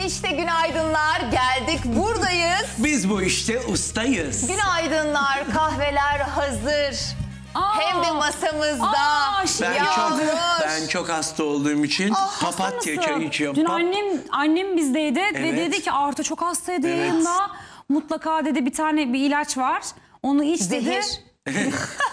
İşte günaydınlar, geldik, buradayız. Biz bu işte ustayız. Günaydınlar, kahveler hazır. Hem de masamızda. Ben çok hasta olduğum için papatya çayı içiyorum. Dün annem bizdeydi ve dedi ki Arto çok hastaydı yayında. Mutlaka dedi bir ilaç var. Onu iç dedi.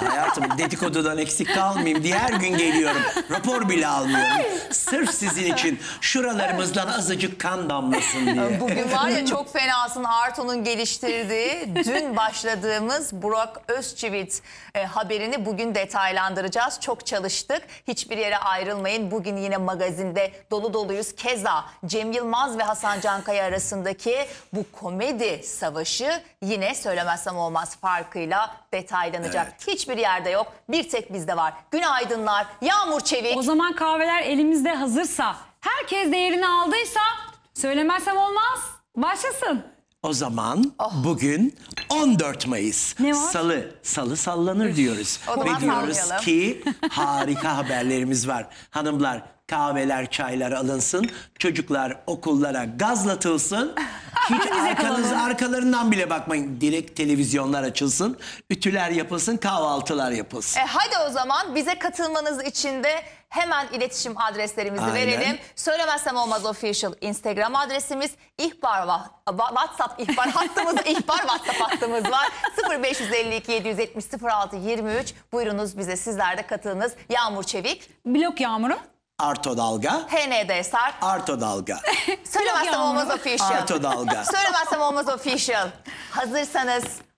Hayatım dedikodudan eksik kalmayayım diye her gün geliyorum. Rapor bile almıyorum. Sırf sizin için şuralarımızdan azıcık kan damlasın diye. Bugün var ya çok fenasın, Arto'nun geliştirdiği dün başladığımız Burak Özçivit haberini bugün detaylandıracağız. Çok çalıştık. Hiçbir yere ayrılmayın. Bugün yine magazinde dolu doluyuz. Keza Cem Yılmaz ve Hasan Cankaya arasındaki bu komedi savaşı yine söylemezsem olmaz farkıyla detaylanacak. Evet. Hiçbir yerde yok. Bir tek bizde var. Günaydınlar. Yağmur Çevik. O zaman kahveler elimizde hazırsa, herkes de yerini aldıysa söylemezsem olmaz. Başlasın. O zaman bugün 14 Mayıs. Ne var? Salı sallanır diyoruz. Ve diyoruz ki harika haberlerimiz var. Hanımlar, kahveler, çaylar alınsın. Çocuklar okullara gazlatılsın. Hiç arkalarından bile bakmayın. Direkt televizyonlar açılsın. Ütüler yapılsın, kahvaltılar yapılsın. Hadi o zaman bize katılmanız için de hemen iletişim adreslerimizi verelim. Söylemezsem olmaz official Instagram adresimiz, WhatsApp ihbar hattımız, WhatsApp hattımız var. 0552 770 06 23. Buyurunuz bize, sizler de katılınız. Yağmur Çevik. Blok Yağmur'u. Arto Dalga. HND Sarp. Arto Dalga. Söylemezsem olmaz official. Arto Dalga. Söylemezsem olmaz official.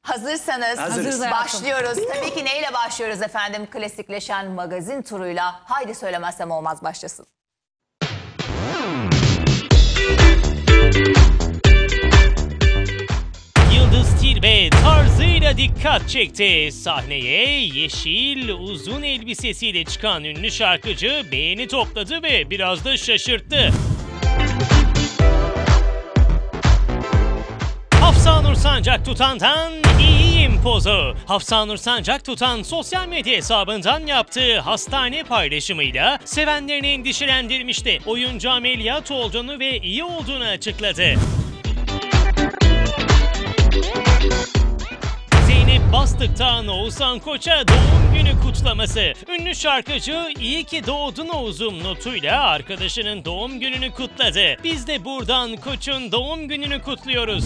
Hazırsanız başlıyoruz. Tabii ki neyle başlıyoruz efendim? Klasikleşen magazin turuyla. Haydi söylemezsem olmaz başlasın. Yıldız Tilbe tarzıyla dikkat çekti. Sahneye yeşil uzun elbisesiyle çıkan ünlü şarkıcı beğeni topladı ve biraz da şaşırttı. Hafsanur Sancak Tutan'dan iyiyim pozu. Hafsanur Sancak Tutan sosyal medya hesabından yaptığı hastane paylaşımıyla sevenlerini endişelendirmişti. Oyuncu ameliyat olduğunu ve iyi olduğunu açıkladı. Zeynep Bastık'tan Oğuzhan Koç'a doğum günü kutlaması. Ünlü şarkıcı "İyi ki doğdun Oğuz'um" notuyla arkadaşının doğum gününü kutladı. Biz de buradan Koç'un doğum gününü kutluyoruz.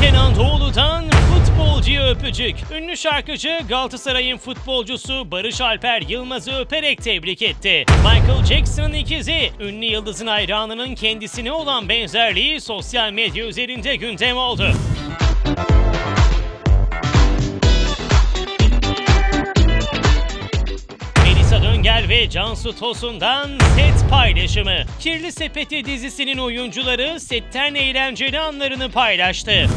Kenan Doğulu'dan futbolcuya öpücük. Ünlü şarkıcı Galatasaray'ın futbolcusu Barış Alper Yılmaz'ı öperek tebrik etti. Michael Jackson'ın ikizi, ünlü yıldızın hayranının kendisine olan benzerliği sosyal medya üzerinde gündem oldu. Melisa Döngel ve Cansu Tosun'dan set paylaşımı. Kirli Sepeti dizisinin oyuncuları setten eğlenceli anlarını paylaştı.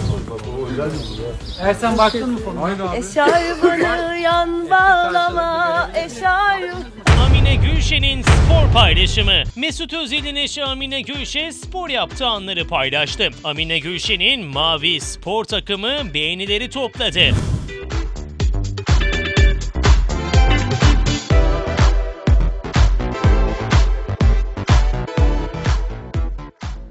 Sen baktın mı konuya? Eşarbını yan bağlama, Amine Gülşen'in spor paylaşımı. Mesut Özil'in eşi Amine Gülşen spor yaptığı anları paylaştı. Amine Gülşen'in mavi spor takımı beğenileri topladı.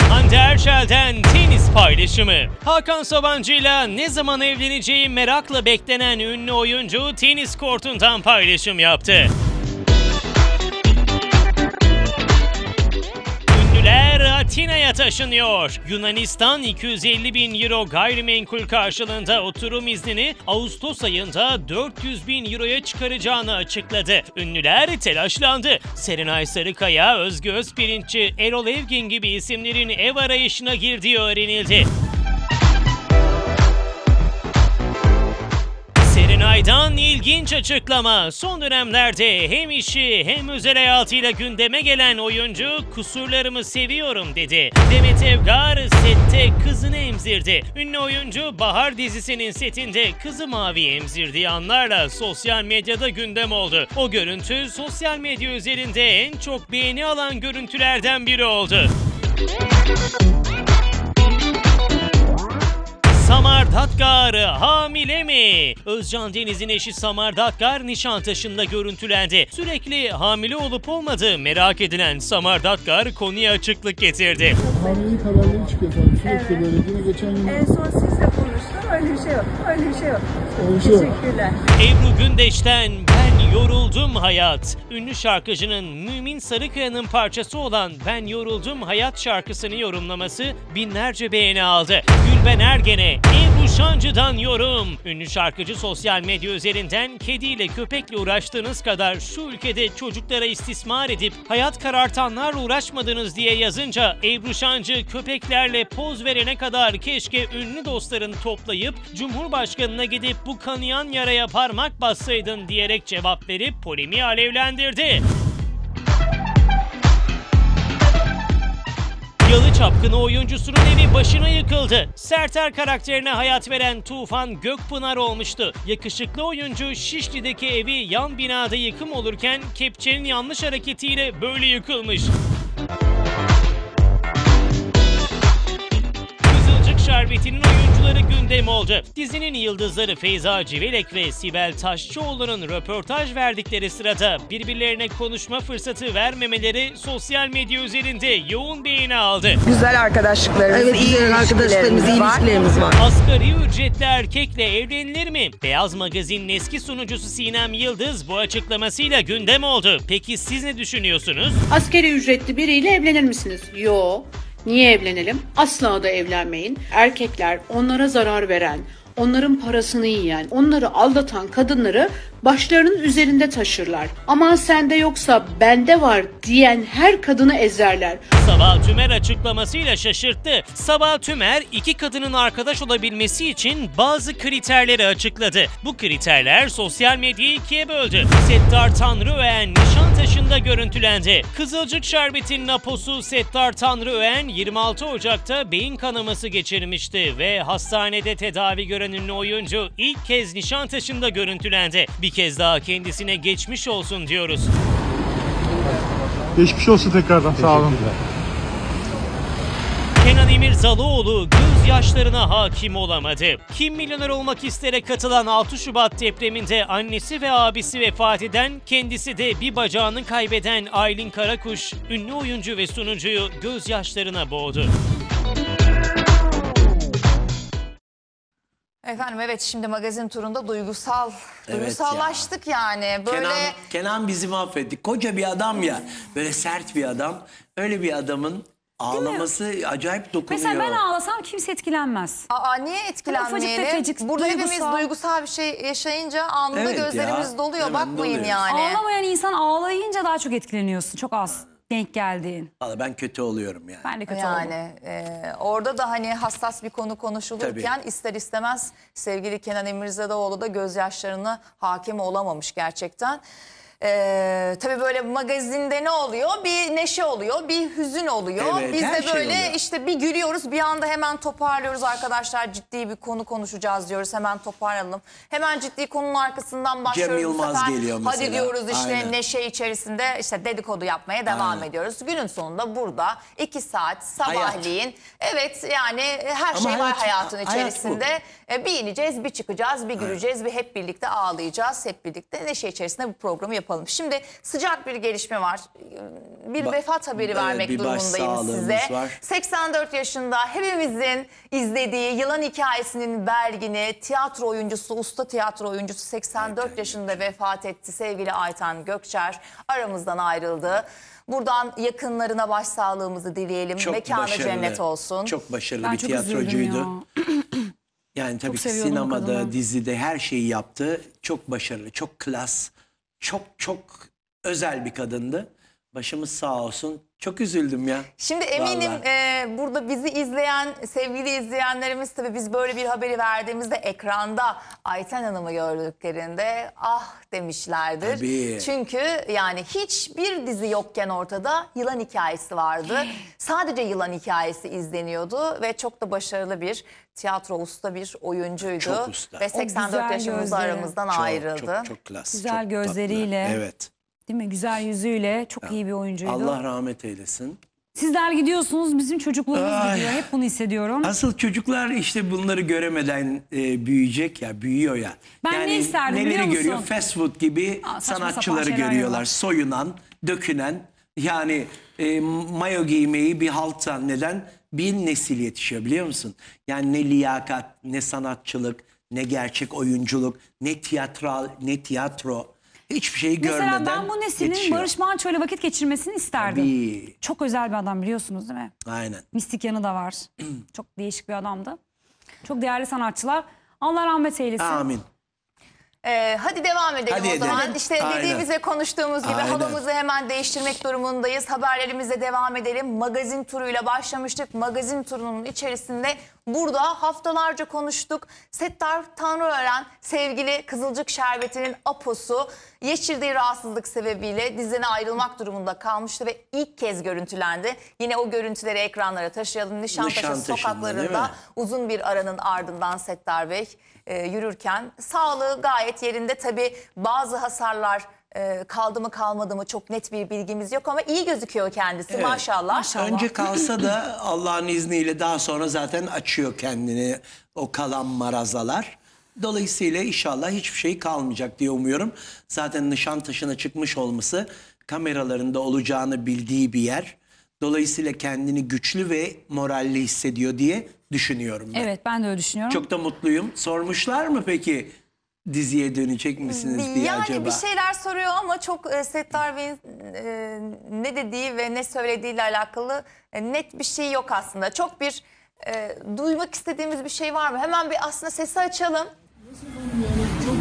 Hande Erçel'den tenis paylaşımı. Hakan Sabancı'yla ne zaman evleneceği merakla beklenen ünlü oyuncu tenis kortundan paylaşım yaptı. Ünlüler Atina'ya taşınıyor. Yunanistan 250.000 euro gayrimenkul karşılığında oturum iznini Ağustos ayında 400.000 euroya çıkaracağını açıkladı. Ünlüler telaşlandı. Serenay Sarıkaya, Özgü Özpirinççi, Erol Evgin gibi isimlerin ev arayışına girdiği öğrenildi. Serenay'dan ilginç açıklama. Son dönemlerde hem işi hem özel hayatıyla gündeme gelen oyuncu "kusurlarımı seviyorum" dedi. Demet Evgar sette kızını emzirdi. Ünlü oyuncu Bahar dizisinin setinde kızı Mavi emzirdiği anlarla sosyal medyada gündem oldu. O görüntü sosyal medya üzerinde en çok beğeni alan görüntülerden biri oldu. Samar Datkar hamile mi? Özcan Deniz'in eşi Samar Datkar Nişantaşı'nda görüntülendi. Sürekli hamile olup olmadığı merak edilen Samar Datkar konuya açıklık getirdi. Hamilelik haberleri çıkıyor tabii sürekli böyle. Yine geçen gün En son sizle konuştum. Öyle bir şey yok. Öyle bir şey yok. öyle bir şey yok. Teşekkürler. Ebru Gündeş'ten Ben Yoruldum Hayat. Ünlü şarkıcının Mümin Sarıkaya'nın parçası olan Ben Yoruldum Hayat şarkısını yorumlaması binlerce beğeni aldı. Gülben Ergen'e Ebru Şancı'dan yorum. Ünlü şarkıcı sosyal medya üzerinden kediyle köpekle uğraştığınız kadar şu ülkede çocuklara istismar edip hayat karartanlarla uğraşmadınız diye yazınca Ebru Şancı köpeklerle poz verene kadar keşke ünlü dostlarını toplayıp Cumhurbaşkanı'na gidip bu kanayan yaraya parmak bassaydın diyerek cevap verip polemiği alevlendirdi. Yalı Çapkını oyuncusunun evi başına yıkıldı. Serter karakterine hayat veren Tufan Gökpınar olmuştu. Yakışıklı oyuncu Şişli'deki evi yan binada yıkım olurken kepçenin yanlış hareketiyle böyle yıkılmış. Kızılcık Şerbeti'nin oyuncuları gündem oldu. Dizinin yıldızları Feyza Civelek ve Sibel Taşçıoğlu'nun röportaj verdikleri sırada birbirlerine konuşma fırsatı vermemeleri sosyal medya üzerinde yoğun beğeni aldı. Güzel arkadaşlıklarımız, Evet, iyi güzel arkadaşlarımız, iyi var. ilişkilerimiz var. Asgari ücretli erkekle evlenilir mi? Beyaz Magazin'in eski sunucusu Sinem Yıldız bu açıklamasıyla gündem oldu. Peki siz ne düşünüyorsunuz? Asgari ücretli biriyle evlenir misiniz? Yo. Niye evlenelim? Asla da evlenmeyin. Erkekler onlara zarar veren, onların parasını yiyen, onları aldatan kadınları başlarının üzerinde taşırlar. Aman sende yoksa bende var diyen her kadını ezerler. Sabah Tümer açıklamasıyla şaşırttı. Sabah Tümer iki kadının arkadaş olabilmesi için bazı kriterleri açıkladı. Bu kriterler sosyal medyayı ikiye böldü. Settar Tanrıöğen Nişantaşı'nda görüntülendi. Kızılcık Şerbeti'nin aposu Settar Tanrıöğen 26 Ocak'ta beyin kanaması geçirmişti ve hastanede tedavi gören ünlü oyuncu ilk kez Nişantaşı'nda görüntülendi. Bir kez daha kendisine geçmiş olsun diyoruz. Geçmiş olsun tekrardan. Sağ olun. Kenan İmirzalıoğlu gözyaşlarına hakim olamadı. Kim Milyoner Olmak İster'e katılan 6 Şubat depreminde annesi ve abisi vefat eden, kendisi de bir bacağını kaybeden Aylin Karakuş, ünlü oyuncu ve sunucuyu gözyaşlarına boğdu. Efendim evet, şimdi magazin turunda duygusallaştık yani. Böyle Kenan bizi mahvetti. Koca bir adam ya. Böyle sert bir adam. Öyle bir adamın ağlaması acayip dokunuyor. Mesela ben ağlasam kimse etkilenmez. Niye etkilenmeyelim? Ufacık tefecik, Burada hepimiz duygusal. duygusal bir şey yaşayınca anında Evet gözlerimiz ya, doluyor. hemen Bakmayın doluyor. yani. Ağlamayan insan ağlayınca daha çok etkileniyorsun. Çok az denk geldiğin. Vallahi ben kötü oluyorum yani. Ben de kötü oldum. Yani orada da hani hassas bir konu konuşulurken Tabii. ister istemez sevgili Kenan İmirzalıoğlu da gözyaşlarına hakim olamamış gerçekten. Tabii böyle magazinde ne oluyor? Bir neşe oluyor, bir hüzün oluyor. Evet, Biz her de şey böyle oluyor. işte bir gülüyoruz, bir anda hemen toparlıyoruz arkadaşlar. Ciddi bir konu konuşacağız diyoruz, hemen toparlayalım. Hemen ciddi konunun arkasından başlıyoruz. Cem Bu Yılmaz sefer geliyor hadi mesela. diyoruz işte Aynen. neşe içerisinde işte dedikodu yapmaya devam ediyoruz. Günün sonunda burada 2 saat sabahleyin evet yani her Ama şey var hayat- hayatın hayat içerisinde. Bir ineceğiz, bir çıkacağız, bir güleceğiz, bir hep birlikte ağlayacağız. Hep birlikte neşe içerisinde bu programı yapalım. Şimdi sıcak bir gelişme var. Bir vefat haberi evet, vermek bir durumundayım başsağlığımız size. var. 84 yaşında hepimizin izlediği Yılan Hikayesi'nin belgini tiyatro oyuncusu, usta tiyatro oyuncusu 84 yaşında vefat etti. Sevgili Ayten Gökçer aramızdan ayrıldı. Buradan yakınlarına başsağlığımızı dileyelim. Çok Mekanı başarılı, cennet olsun. Çok başarılı Ben bir çok üzüldüm tiyatrocuydu. ya. Yani tabii ki seviyordum o sinemada, kadını. dizide her şeyi yaptı. Çok başarılı, çok klas, çok özel bir kadındı. Başımız sağ olsun. Çok üzüldüm ya. Şimdi eminim burada bizi izleyen sevgili izleyenlerimiz, tabii biz böyle bir haberi verdiğimizde ekranda Ayten Hanım'ı gördüklerinde ah demişlerdir. Tabii. Çünkü yani hiçbir dizi yokken ortada Yılan Hikayesi vardı. Sadece Yılan Hikayesi izleniyordu ve çok da başarılı bir tiyatro usta bir oyuncuydu. Çok usta. Ve 84 güzel yaşımızda gözleri. aramızdan ayrıldı. Çok klas. Güzel çok gözleriyle. tatlı. Evet. Değil mi? Güzel yüzüyle çok iyi bir oyuncuydu. Allah rahmet eylesin. Sizler gidiyorsunuz, bizim çocukluğumuz Ay. gidiyor. Hep bunu hissediyorum. Asıl çocuklar işte bunları göremeden büyüyecek ya, büyüyor ya. Ben ne isterdim neleri biliyor musun? görüyor? Fast food gibi Aa, saçma sanatçıları sapan şeyler görüyorlar. yiyorlar. Soyunan, dökünen, yani mayo giymeyi bir halt zanneden bir nesil yetişiyor, biliyor musun? Yani ne liyakat, ne sanatçılık, ne gerçek oyunculuk, ne tiyatro, hiçbir şeyi görmeden Mesela ben bu neslin yetişiyor. Barış Manço'yla vakit geçirmesini isterdim. Tabii. Çok özel bir adam, biliyorsunuz değil mi? Aynen. Mistik yanı da var. Çok değişik bir adamdı. Çok değerli sanatçılar. Allah rahmet eylesin. Amin. Hadi devam edelim Hadi o zaman. edelim. İşte Aynen. dediğimiz ve konuştuğumuz gibi Aynen. havamızı hemen değiştirmek durumundayız. Haberlerimize devam edelim. Magazin turuyla başlamıştık. Magazin turunun içerisinde burada haftalarca konuştuk. Settar Tanrıören, sevgili Kızılcık Şerbeti'nin aposu, geçirdiği rahatsızlık sebebiyle diziden ayrılmak durumunda kalmıştı ve ilk kez görüntülendi. Yine o görüntüleri ekranlara taşıyalım. Nişantaşı Nişantaşı'nda, değil sokaklarında mi? uzun bir aranın ardından Settar Bey yürürken sağlığı gayet yerinde. Tabii bazı hasarlar kaldı mı kalmadı mı çok net bir bilgimiz yok ama iyi gözüküyor kendisi, Evet. maşallah. Önce kalsa da Allah'ın izniyle daha sonra zaten açıyor kendini o kalan marazalar. Dolayısıyla inşallah hiçbir şey kalmayacak diye umuyorum. Zaten Nişantaşı'na çıkmış olması, kameralarında olacağını bildiği bir yer. Dolayısıyla kendini güçlü ve moralli hissediyor diye düşünüyorum ben. Evet, ben de öyle düşünüyorum. Çok da mutluyum. Sormuşlar mı peki diziye dönecek misiniz diye Yani acaba? bir şeyler soruyor ama çok Settar Bey'in ne dediği ve ne söylediğiyle alakalı net bir şey yok aslında. Çok bir duymak istediğimiz bir şey var mı? Hemen bir aslında sesi açalım. Yani çok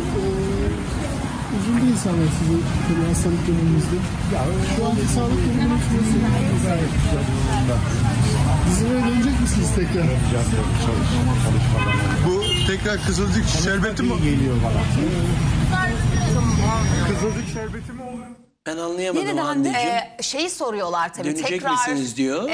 uzun bir insanlar sizi tabii hastalık döneminizde. Ya şu anki sağlık durumunuz nasıl? Gayet güzel durumda. Dizilere dönecek misiniz tekrar? Bu tekrar Kızılcık şerbeti mi? Geliyor bana. Kızılcık şerbeti mi oluyor? Ben anlayamadım Yeniden de, anneciğim. Şeyi soruyorlar tabii. Dönecek tekrar misiniz diyor.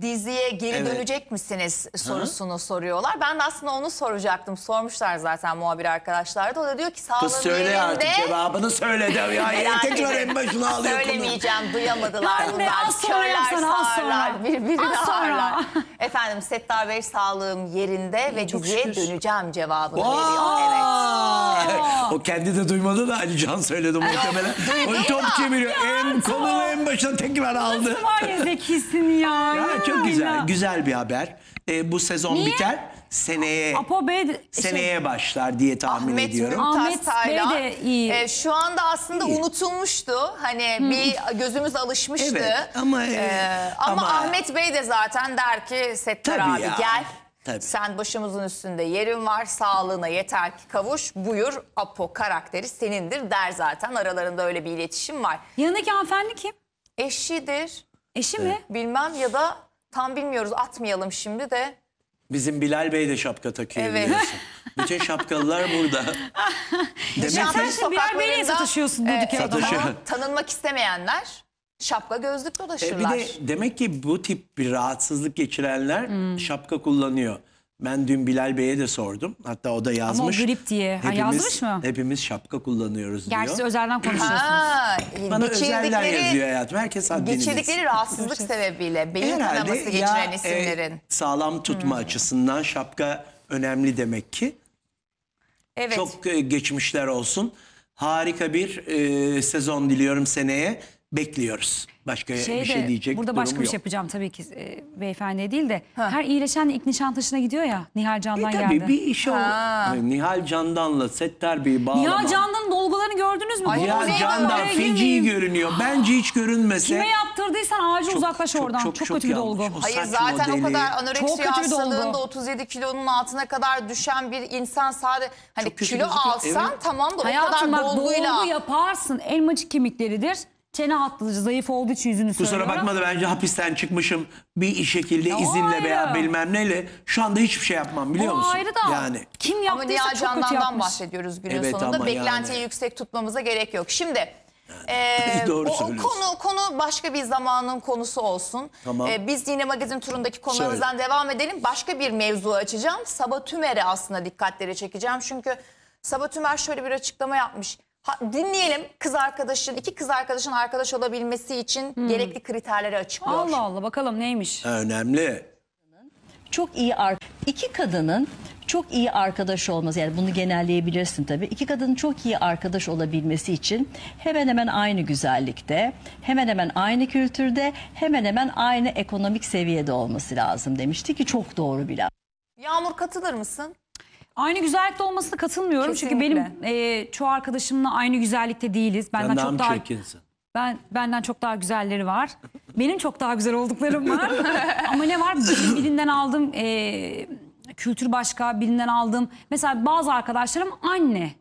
Diziye geri Evet. dönecek misiniz sorusunu soruyorlar. Ben de aslında onu soracaktım. Sormuşlar zaten muhabir arkadaşlar da. O da diyor ki sağlığın Kız söyle yerinde. artık cevabını söyle de ya. Merak Tekrar edin. en başına alıyor konu. Söylemeyeceğim, duyamadılar Ben de bunlar. az sonra Körler yapsana, az sağırlar, sonra. birbirini Az sonra. ağırlar. Efendim Settar Bey sağlığım yerinde ve çok diziye şükür. döneceğim cevabını Vay! veriyor. Evet. O kendi de duymadı da Ali Can söyledi muhtemelen. O top çeviriyor. Konunun en başına tekrar aldı. Nasıl var ya zekisin ya. Ya çok güzel. Ya. Güzel bir haber. Bu sezon Niye? biter. Seneye Apo Bey seneye başlar diye tahmin Ahmet ediyorum. Mümtaz Ahmet Taylan. Bey de iyi. Şu anda aslında İyi. unutulmuştu. Hani bir gözümüz alışmıştı. Evet, ama, ama ama- Ahmet Bey de zaten der ki Settar Tabii abi ya. gel. Tabii. Sen başımızın üstünde yerin var. Sağlığına yeter ki kavuş. Buyur Apo karakteri senindir der zaten. Aralarında öyle bir iletişim var. Yanındaki hanımefendi kim? Eşidir. Eşi mi? Bilmem ya da tam bilmiyoruz. Atmayalım şimdi de. Bizim Bilal Bey de şapka takıyor Evet. biliyorsun. Bütün şapkalılar burada. Demek Nişantaşı ki Sen Bilal Bey'le sokaklarında, satışıyorsun durduk yere. Satışıyor. tanınmak istemeyenler şapka gözlük bir dolaşırlar. de demek ki bu tip bir rahatsızlık geçirenler şapka kullanıyor. Ben dün Bilal Bey'e de sordum. Hatta o da yazmış. grip diye. Ha, yazmış mı? Hepimiz şapka kullanıyoruz diyor. Gerçi siz özelden konuşuyorsunuz. Ha, Bana özelden yazıyor hayatım. Herkes haddini geçirdikleri bilsin. rahatsızlık sebebiyle beyin kanaması geçiren isimlerin. Sağlam tutma açısından şapka önemli demek ki. Evet. Çok geçmişler olsun. Harika bir sezon diliyorum seneye. Bekliyoruz. Başka bir şey diyecek burada durum başka bir yok. şey yapacağım tabii ki beyefendiye değil de. Her iyileşen ilk Nişantaşı'na gidiyor ya. Nihal Can'dan Tabii geldi. bir iş o. Nihal Candan'la Settar Bey'i bağlamak. Nihal Can'dan dolgularını gördünüz mü? Nihal Dolguları Candan oraya feci girmeyin. görünüyor. Bence hiç görünmese. Kime yaptırdıysan acil uzaklaş oradan. Çok kötü bir yanlış. dolgu. O Hayır saç zaten modeli. o kadar Çok anoreksiya kötü bir dolgu. hastalığında 37 kilonun altına kadar düşen bir insan sadece hani Çok kötü kilo gözüküyor. alsan Evet. tamam da o Hayatım kadar bak dolguyla. dolgu yaparsın. Elmacık kemikleridir. Çene hatları zayıf olduğu için yüzünü Kusura söylüyorum. bakma da bence hapisten çıkmışım bir şekilde izinle ayrı. veya bilmem neyle. Şu anda hiçbir şey yapmam biliyor O musun? ayrı da Yani. kim Ama yaptıysa Nihal çok kötü Candan'dan yapmış. bahsediyoruz günün Evet sonunda. ama Beklentiyi yani. yüksek tutmamıza gerek yok. Şimdi Doğru o söylüyorsun. konu başka bir zamanın konusu olsun. Tamam. Biz yine magazin turundaki konularımızdan devam edelim. Başka bir mevzu açacağım. Sabah Tümer'e aslında dikkatleri çekeceğim. Çünkü Sabah Tümer şöyle bir açıklama yapmış. Dinleyelim iki kız arkadaşın arkadaş olabilmesi için gerekli kriterleri açıklıyor. Allah Allah, bakalım neymiş? Önemli. Çok iyi iki kadının çok iyi arkadaş olması, yani bunu genelleyebilirsin tabii. İki kadının çok iyi arkadaş olabilmesi için hemen hemen aynı güzellikte, hemen hemen aynı kültürde, hemen hemen aynı ekonomik seviyede olması lazım demişti ki çok doğru bir laf. Yağmur, katılır mısın? Aynı güzellikte olmasına katılmıyorum. Çünkü benim çoğu arkadaşımla aynı güzellikte değiliz. Sen çok daha çirkinsin. Benden çok daha güzelleri var. Benim çok daha güzel olduklarım var. Ama ne var? Birinden aldığım kültür başka, birinden aldığım. Mesela bazı arkadaşlarım anne.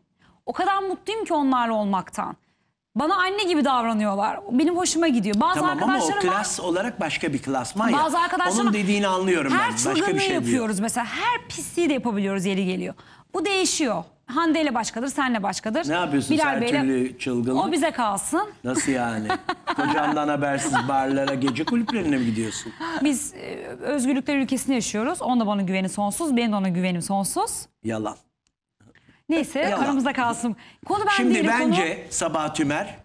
O kadar mutluyum ki onlarla olmaktan. Bana anne gibi davranıyorlar. Benim hoşuma gidiyor. Bazı Tamam ama o arkadaşlarım klas olarak başka bir klasman ya. Bazı arkadaşlarım Onun dediğini anlıyorum ben. her Başka bir çılgınlığı şey diyor. yapıyoruz mesela. Her pisliği de yapabiliyoruz, yeri geliyor. Bu değişiyor. Hande ile başkadır, senle başkadır. Ne yapıyorsun her türlü çılgınlık? O bize kalsın. Nasıl yani? Kocandan habersiz barlara, gece kulüplerine mi gidiyorsun? Biz özgürlükler ülkesinde yaşıyoruz. Onun da bana güveni sonsuz, benim de ona güvenim sonsuz. Yalan. Neyse, Yalan. aramızda kalsın. Konu ben Şimdi değilim. bence Sabah Tümer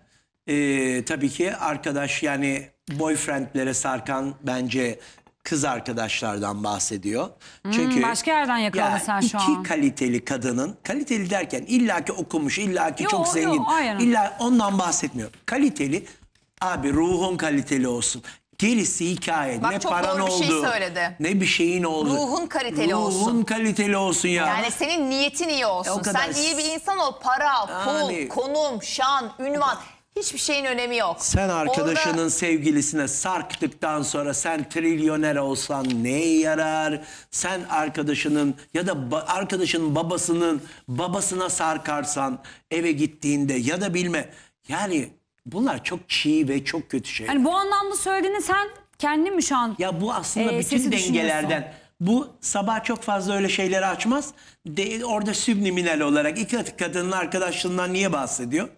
tabii ki arkadaş, yani boyfriendlere sarkan bence kız arkadaşlardan bahsediyor. Çünkü başka yerden yakaladın sen şu an. İki kaliteli kadının, kaliteli derken illaki okumuş, illaki Yo, çok zengin. yo, aynen. İlla ondan bahsetmiyor. Kaliteli, abi ruhun kaliteli olsun. Gerisi hikaye. Bak, ne çok paran doğru bir oldu, şey söyledi. ne bir şeyin oldu. Ruhun kaliteli olsun. Ruhun kaliteli olsun ya. Yani senin niyetin iyi olsun. o kadar. Sen iyi bir insan ol. Para, pul, Yani. konum, şan, ünvan. Hiçbir şeyin önemi yok. Sen arkadaşının Orada sevgilisine sarktıktan sonra sen trilyoner olsan neye yarar? Sen arkadaşının ya da arkadaşının babasına sarkarsan eve gittiğinde ya da bilme. Yani bunlar çok çiğ ve çok kötü şey. Yani bu anlamda söylediğini sen kendin mi şu an? Ya bu aslında bütün sesi dengelerden. Bu Sabah çok fazla öyle şeyleri açmaz. Orada subliminal olarak iki kadının arkadaşlığından niye bahsediyor?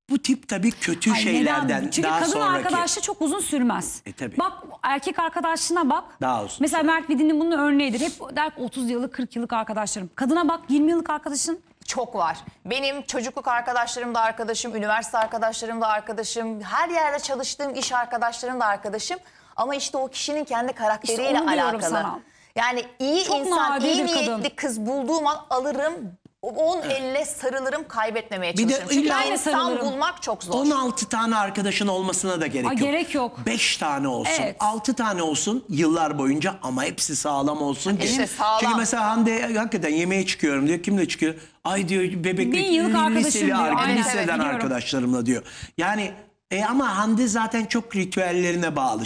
Bu tip tabii kötü Ay, şeylerden neden? Çünkü daha kadın sonraki. arkadaşlığı çok uzun sürmez. Tabii. Bak, erkek arkadaşlığına bak. Daha uzun Mesela Mert Vidin'in bunun örneğidir. Hep der ki 30 yıllık 40 yıllık arkadaşlarım. Kadına bak, 20 yıllık arkadaşın. çok var. Benim çocukluk arkadaşlarım da arkadaşım, üniversite arkadaşlarım da arkadaşım, her yerde çalıştığım iş arkadaşlarım da arkadaşım. Ama işte o kişinin kendi karakteriyle İşte onu diyorum alakalı. sana. Yani iyi Çok insan, nadir iyi bir niyetli kadın. kız bulduğum an alırım. 10 elle sarılırım, kaybetmemeye Bir de çalışırım. Çünkü illa- insan sarılırım. bulmak çok zor. 16 tane arkadaşın olmasına da gerek Aa, yok. gerek yok. 5 tane olsun. Evet. 6 tane olsun yıllar boyunca ama hepsi sağlam olsun ki. İşte sağlam. Çünkü mesela Hande hakikaten yemeğe çıkıyorum diyor. Kimle çıkıyor? Ay diyor bebeklik 1000 yıllık arkadaşım diyor. Aynen, liseden evet, biliyorum. arkadaşlarımla diyor. Yani ama Hande zaten çok ritüellerine bağlı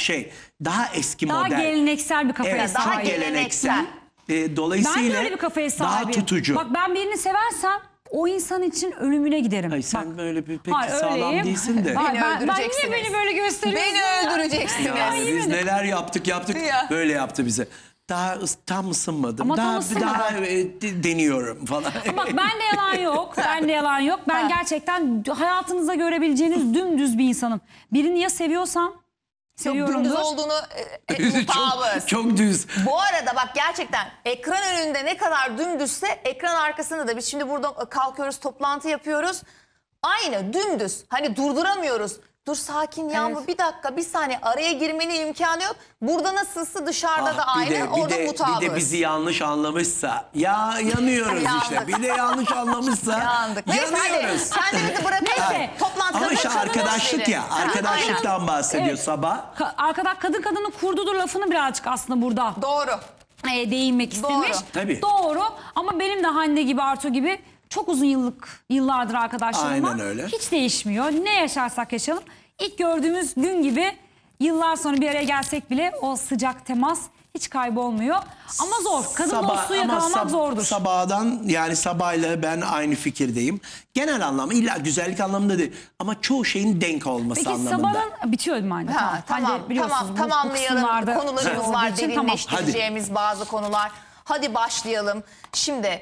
daha eski Daha model. geleneksel bir kafaya Evet, sahip. çok geleneksel. Ben Dolayısıyla de öyle bir kafaya sahibim. daha tutucu. Bak, ben birini seversem o insan için ölümüne giderim. Ay, sen Bak, böyle pek hayır, sağlam öyleyim. değilsin de. Hayır, Beni ben niye öldüreceksiniz. beni böyle gösteriyorsun? Beni öldüreceksiniz. Ya, yemin biz ederim. neler yaptık Ya. böyle yaptı bize. Daha tam ısınmadım. Ama tam daha ısınmadın. deniyorum falan. Bak, bende yalan yok. Bende yalan yok. Ben gerçekten hayatınızda görebileceğiniz dümdüz bir insanım. Birini ya seviyorsam Dümdüz seviyorumdur. olduğunu mutabız. çok düz. Bu arada bak, gerçekten ekran önünde ne kadar dümdüzse ekran arkasında da, biz şimdi burada kalkıyoruz, toplantı yapıyoruz. Aynı dümdüz. Hani durduramıyoruz. Dur sakin Yağmur, bir dakika, bir saniye, araya girmenin imkanı yok. Burada nasılsa dışarıda da aynı, orada mutabız. Bir de bizi yanlış anlamışsa yanıyoruz işte. Yandık. Bir de yanlış anlamışsa Yandık. Neyse, yanıyoruz. hadi kendimizi bırakalım. Neyse. Toplantıda Ama işte konuşalım, arkadaşlık boş verin. ya. Arkadaşlıktan bahsediyor Evet. Sabah. Arkadaş kadın kadını kurdudur lafını birazcık aslında burada Doğru. değinmek istemiş. Doğru. Tabii. Doğru, ama benim de Hande gibi, Artu gibi çok uzun yıllardır arkadaşlarım var. Aynen öyle. Hiç değişmiyor. Ne yaşarsak yaşayalım. İlk gördüğümüz gün gibi yıllar sonra bir araya gelsek bile o sıcak temas hiç kaybolmuyor. Ama zor. Kadın dostluğu yakalamak zordur. Sabahdan, yani Sabah'la ben aynı fikirdeyim. Genel anlamda, illa güzellik anlamında değil. Ama çoğu şeyin denk olması Peki anlamında. Sabah'ın bitiyor mu anne? Tamam, biliyorsunuz bu tamamlayalım. kısımlarda Konularımız olduğu var, için derinleştireceğimiz bazı konular. Hadi başlayalım. Şimdi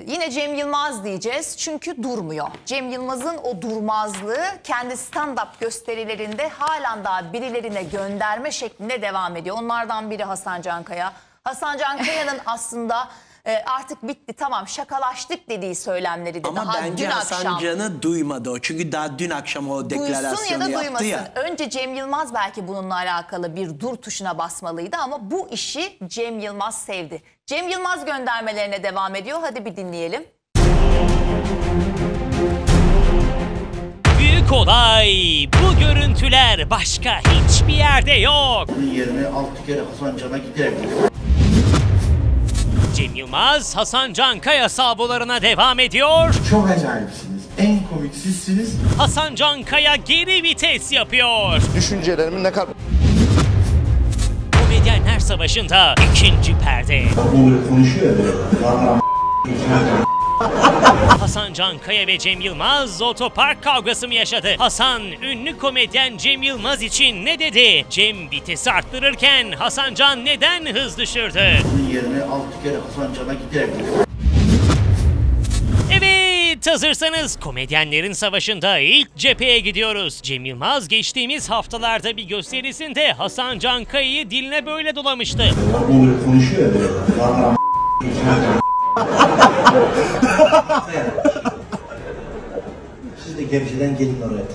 yine Cem Yılmaz diyeceğiz çünkü durmuyor. Cem Yılmaz'ın o durmazlığı kendi stand-up gösterilerinde halen daha birilerine gönderme şeklinde devam ediyor. Onlardan biri Hasan Cankaya. Hasan Cankaya'nın aslında artık bitti tamam şakalaştık dediği söylemleriydi. Ama daha bence dün Hasan akşam. Can'ı duymadı o. Çünkü daha dün akşam o Duysun ya deklarasyonu da yaptı duymasın. ya. Önce Cem Yılmaz belki bununla alakalı bir dur tuşuna basmalıydı ama bu işi Cem Yılmaz sevdi. Cem Yılmaz göndermelerine devam ediyor. Hadi bir dinleyelim. Büyük olay. Bu görüntüler başka hiçbir yerde yok. Bunun yerine 6 kere Hasan Can'a giderim. Cem Yılmaz, Hasan Can Kaya salvolarına devam ediyor. Çok acayipsiniz. En komik sizsiniz. Hasan Can Kaya geri vites yapıyor. Düşüncelerimin ne kadar... Komedyenler Savaşı'nda ikinci perde. Konuşuyor ya. Hasan Can Kaya ve Cem Yılmaz otopark kavgası mı yaşadı? Hasan, ünlü komedyen Cem Yılmaz için ne dedi? Cem vitesi arttırırken Hasan Can neden hız düşürdü? Bunun yerine 6 kere Hasan Can'a giderim. Evet, hazırsanız komedyenlerin savaşında ilk cepheye gidiyoruz. Cem Yılmaz geçtiğimiz haftalarda bir gösterisinde Hasan Can Kaya'yı diline böyle dolamıştı. Konuşuyor ya. Siz de Gebze'den gelin oraya.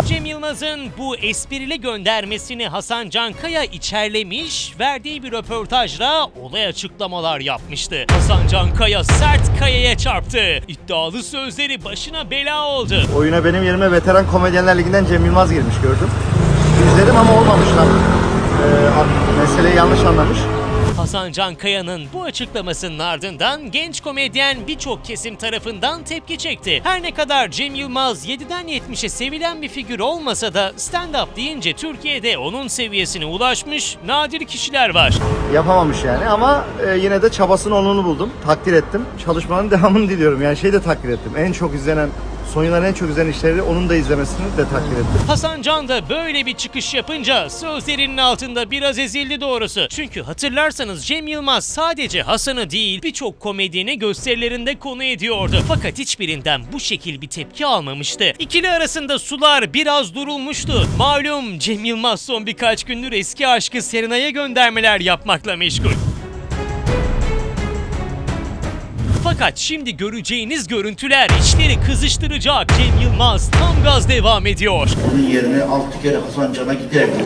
Cem Yılmaz'ın bu esprili göndermesini Hasan Can Kaya içerlemiş, verdiği bir röportajla olay açıklamalar yapmıştı. Hasan Can Kaya sert Kaya'ya çarptı. İddialı sözleri başına bela oldu. Oyuna benim yerime Veteran Komedyenler Ligi'nden Cem Yılmaz girmiş gördüm. İzledim ama olmamışlar. Meseleyi yanlış anlamış. Hasan Can Kaya'nın bu açıklamasının ardından genç komedyen birçok kesim tarafından tepki çekti. Her ne kadar Cem Yılmaz 7'den 70'e sevilen bir figür olmasa da stand-up deyince Türkiye'de onun seviyesine ulaşmış nadir kişiler var. Yapamamış yani ama yine de çabasının onunu buldum. Takdir ettim. Çalışmanın devamını diliyorum. Yani şeyi de takdir ettim. En çok izlenen, son yılların en çok izlenen işleri onun da izlemesini de takdir ettim. Hasan Can da böyle bir çıkış yapınca sözlerinin altında biraz ezildi doğrusu. Çünkü hatırlarsanız Cem Yılmaz sadece Hasan'ı değil birçok komedyeni gösterilerinde konu ediyordu. Fakat hiçbirinden bu şekil bir tepki almamıştı. İkili arasında sular biraz durulmuştu. Malum Cem Yılmaz son birkaç gündür eski aşkı Serenay'a göndermeler yapmakla meşgul. Fakat şimdi göreceğiniz görüntüler işleri kızıştıracak. Cem Yılmaz tam gaz devam ediyor. Bunun yerine 6 kere Hasan Can'a giderim.